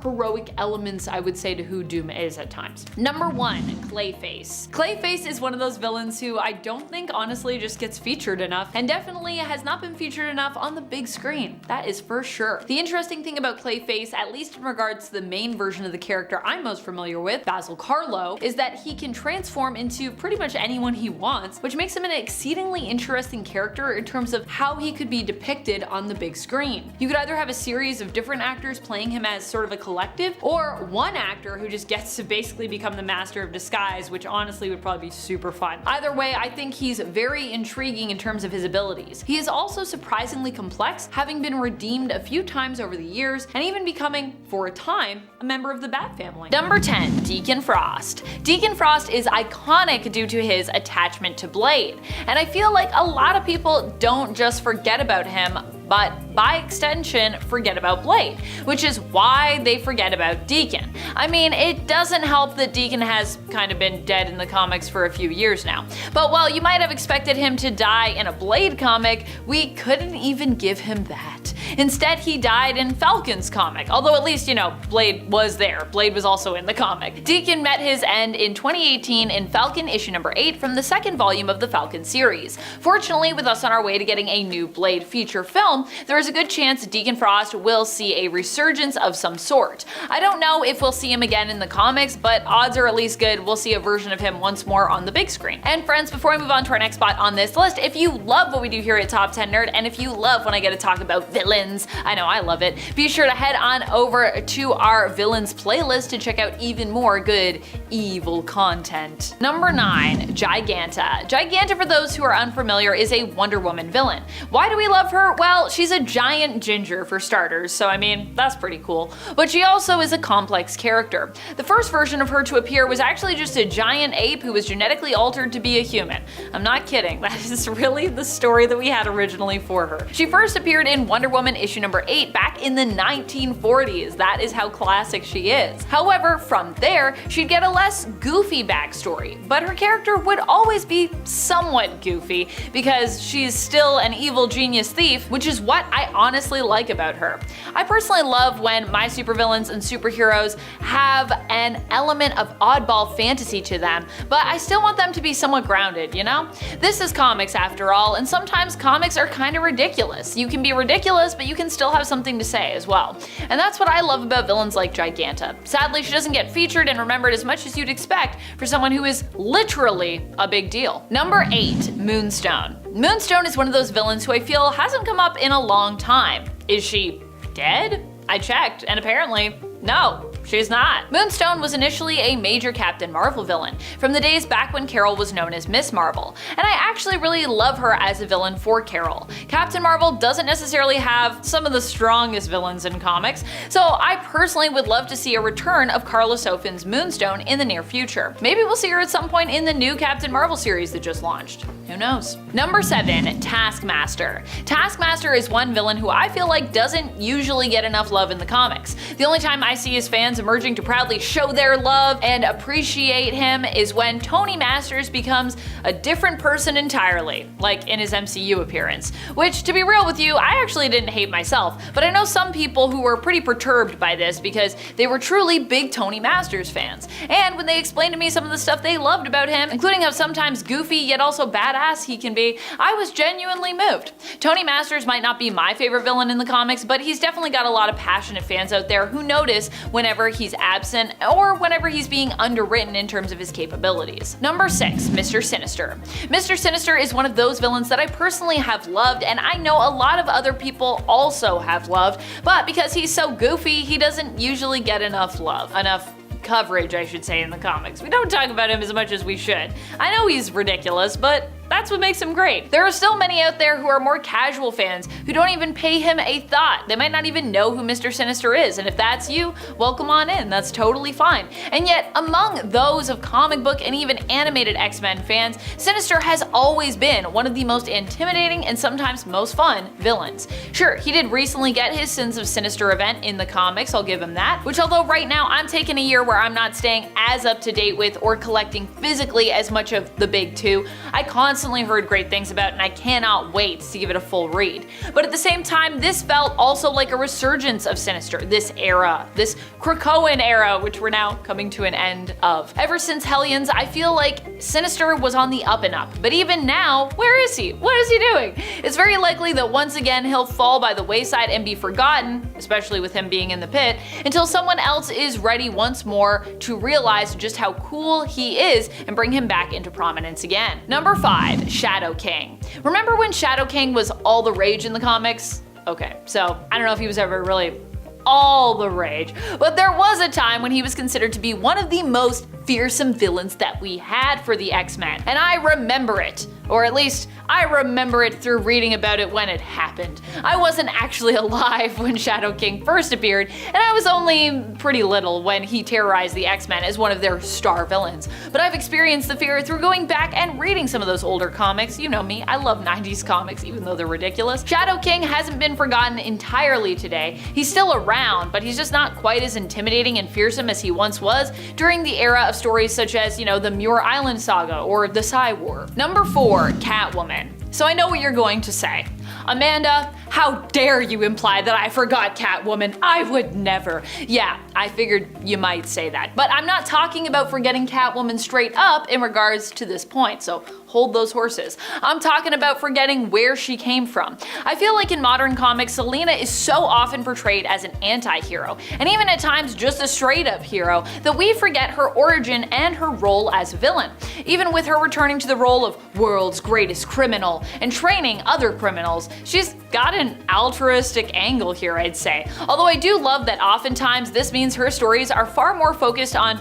heroic elements, I would say, to who Doom is at times. Number 1, Clayface. Clayface is one of those villains who I don't think honestly just gets featured enough, and definitely has not been featured enough on the big screen. That is for sure. The interesting thing about Clayface, at least in regards to the main version of the character I'm most familiar with, Basil Karlo, is that he can transform into pretty much anyone he wants, which makes him an exceedingly interesting character in terms of how he could be depicted on the big screen. You could either have a series of different actors playing him as sort of a collective, or one actor who just gets to basically become the master of disguise, which honestly would probably be super fun. Either way, I think he's very intriguing in terms of his abilities. He is also surprisingly complex, having been redeemed a few times over the years, and even becoming, for a time, a member of the Bat family. Number 10, Deacon Frost. Deacon Frost is iconic due to his attachment to Blade, and I feel like a lot of people don't just forget about him, but by extension forget about Blade, which is why they forget about Deacon. I mean, it doesn't help that Deacon has kind of been dead in the comics for a few years now. But while you might have expected him to die in a Blade comic, we couldn't even give him that. Instead, he died in Falcon's comic, although at least, you know, Blade was there. Blade was also in the comic. Deacon met his end in 2018 in Falcon issue number 8 from the second volume of the Falcon series. Fortunately, with us on our way to getting a new Blade feature film, there is a good chance Deacon Frost will see a resurgence of some sort. I don't know if we'll see him again in the comics, but odds are at least good we'll see a version of him once more on the big screen. And friends, before I move on to our next spot on this list, if you love what we do here at Top 10 Nerd, and if you love when I get to talk about villains, I know I love it, be sure to head on over to our villains playlist to check out even more good evil content. Number 9, Giganta. Giganta, for those who are unfamiliar, is a Wonder Woman villain. Why do we love her? Well, she's a giant ginger for starters, so I mean, that's pretty cool. But she also is a complex character. The first version of her to appear was actually just a giant ape who was genetically altered to be a human. I'm not kidding, that is really the story that we had originally for her. She first appeared in Wonder Woman issue number 8 back in the 1940s. That is how classic she is. However, from there, she'd get a less goofy backstory, but her character would always be somewhat goofy because she's still an evil genius thief, which is what I honestly like about her. I personally love when my supervillains and superheroes have an element of oddball fantasy to them, but I still want them to be somewhat grounded, you know? This is comics after all, and sometimes comics are kind of ridiculous. You can be ridiculous, but you can still have something to say as well. And that's what I love about villains like Giganta. Sadly, she doesn't get featured and remembered as much as you'd expect for someone who is literally a big deal. Number 8, Moonstone. Moonstone is one of those villains who I feel hasn't come up in a long time. Is she dead? I checked, and apparently, no, she's not. Moonstone was initially a major Captain Marvel villain from the days back when Carol was known as Miss Marvel, and I actually really love her as a villain for Carol. Captain Marvel doesn't necessarily have some of the strongest villains in comics, so I personally would love to see a return of Karla Sofin's Moonstone in the near future. Maybe we'll see her at some point in the new Captain Marvel series that just launched. Who knows? Number 7, Taskmaster. Taskmaster is one villain who I feel like doesn't usually get enough love in the comics. The only time I see his fans emerging to proudly show their love and appreciate him is when Tony Masters becomes a different person entirely, like in his MCU appearance. Which, to be real with you, I actually didn't hate myself, but I know some people who were pretty perturbed by this because they were truly big Tony Masters fans. And when they explained to me some of the stuff they loved about him, including how sometimes goofy yet also badass he can be, I was genuinely moved. Tony Masters might not be my favorite villain in the comics, but he's definitely got a lot of passionate fans out there who notice whenever he's absent or whenever he's being underwritten in terms of his capabilities. Number 6, Mr. Sinister. Mr. Sinister is one of those villains that I personally have loved, and I know a lot of other people also have loved, but because he's so goofy, he doesn't usually get enough love. Enough coverage, I should say, in the comics. We don't talk about him as much as we should. I know he's ridiculous, but that's what makes him great. There are still many out there who are more casual fans who don't even pay him a thought. They might not even know who Mr. Sinister is, and if that's you, welcome on in, that's totally fine. And yet, among those of comic book and even animated X-Men fans, Sinister has always been one of the most intimidating and sometimes most fun villains. Sure, he did recently get his Sins of Sinister event in the comics, I'll give him that, which although right now I'm taking a year where I'm not staying as up to date with or collecting physically as much of the big two, I constantly heard great things about and I cannot wait to give it a full read. But at the same time, this felt also like a resurgence of Sinister, this era, this Krakoan era, which we're now coming to an end of. Ever since Hellions, I feel like Sinister was on the up and up, but even now, where is he? What is he doing? It's very likely that once again he'll fall by the wayside and be forgotten, especially with him being in the pit, until someone else is ready once more to realize just how cool he is and bring him back into prominence again. Number 5, Shadow King. Remember when Shadow King was all the rage in the comics? Okay, so I don't know if he was ever really all the rage, but there was a time when he was considered to be one of the most fearsome villains that we had for the X-Men, and I remember it. Or at least, I remember it through reading about it when it happened. I wasn't actually alive when Shadow King first appeared, and I was only pretty little when he terrorized the X-Men as one of their star villains. But I've experienced the fear through going back and reading some of those older comics. You know me, I love 90s comics even though they're ridiculous. Shadow King hasn't been forgotten entirely today. He's still around, but he's just not quite as intimidating and fearsome as he once was during the era of stories such as, the Muir Island Saga or the Psy War. Number 4, Catwoman. So I know what you're going to say. Amanda, how dare you imply that I forgot Catwoman? I would never. Yeah, I figured you might say that. But I'm not talking about forgetting Catwoman straight up in regards to this point, so hold those horses. I'm talking about forgetting where she came from. I feel like in modern comics, Selina is so often portrayed as an anti-hero, and even at times just a straight-up hero, that we forget her origin and her role as a villain. Even with her returning to the role of world's greatest criminal and training other criminals, she's got an altruistic angle here, I'd say. Although I do love that oftentimes this means her stories are far more focused on,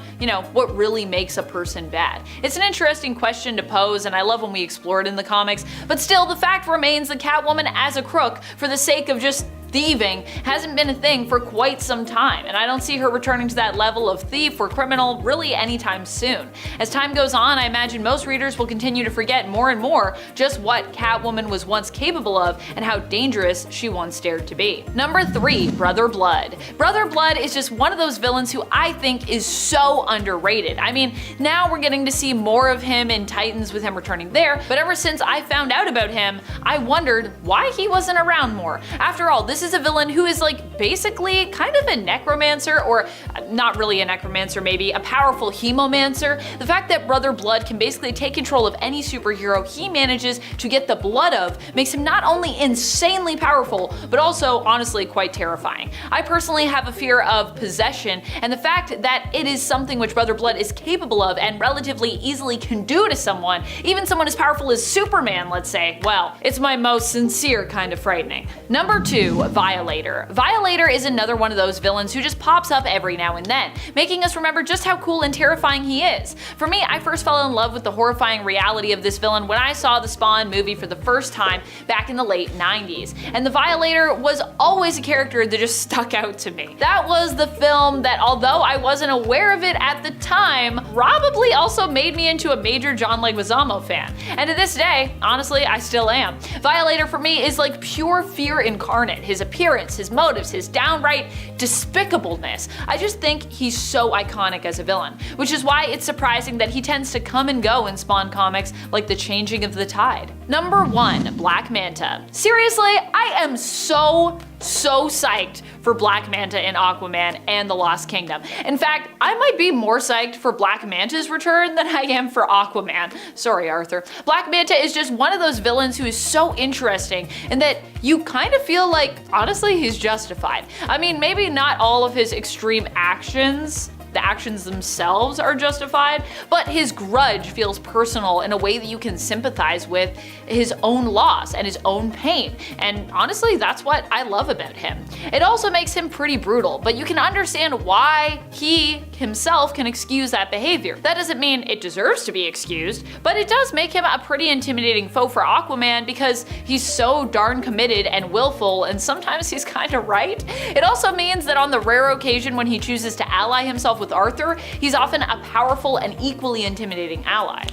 what really makes a person bad. It's an interesting question to pose, and I love when we explore it in the comics, but still the fact remains that Catwoman as a crook, for the sake of just thieving, hasn't been a thing for quite some time, and I don't see her returning to that level of thief or criminal really anytime soon. As time goes on, I imagine most readers will continue to forget more and more just what Catwoman was once capable of and how dangerous she once dared to be. Number 3, Brother Blood. Brother Blood is just one of those villains who I think is so underrated. I mean, now we're getting to see more of him in Titans with him returning there, but ever since I found out about him, I wondered why he wasn't around more. After all, this is a villain who is basically kind of a necromancer, or not really a necromancer, maybe a powerful hemomancer. The fact that Brother Blood can basically take control of any superhero he manages to get the blood of makes him not only insanely powerful, but also honestly quite terrifying. I personally have a fear of possession, and the fact that it is something which Brother Blood is capable of and relatively easily can do to someone, even someone as powerful as Superman, let's say, well, it's my most sincere kind of frightening. Number 2, Violator. Violator is another one of those villains who just pops up every now and then, making us remember just how cool and terrifying he is. For me, I first fell in love with the horrifying reality of this villain when I saw the Spawn movie for the first time back in the late 90s, and the Violator was always a character that just stuck out to me. That was the film that, although I wasn't aware of it at the time, probably also made me into a major John Leguizamo fan. And to this day, honestly, I still am. Violator for me is like pure fear incarnate. His appearance, his motives, his downright despicableness. I just think he's so iconic as a villain, which is why it's surprising that he tends to come and go in Spawn comics like the changing of the tide. Number 1, Black Manta. Seriously, I am so psyched for Black Manta in Aquaman and the Lost Kingdom. In fact, I might be more psyched for Black Manta's return than I am for Aquaman. Sorry, Arthur. Black Manta is just one of those villains who is so interesting in that you kind of feel like, honestly, he's justified. I mean, maybe not all of his extreme actions the actions themselves are justified, but his grudge feels personal in a way that you can sympathize with his own loss and his own pain. And honestly, that's what I love about him. It also makes him pretty brutal, but you can understand why he himself can excuse that behavior. That doesn't mean it deserves to be excused, but it does make him a pretty intimidating foe for Aquaman because he's so darn committed and willful, and sometimes he's kinda right. It also means that on the rare occasion when he chooses to ally himself with Arthur, he's often a powerful and equally intimidating ally.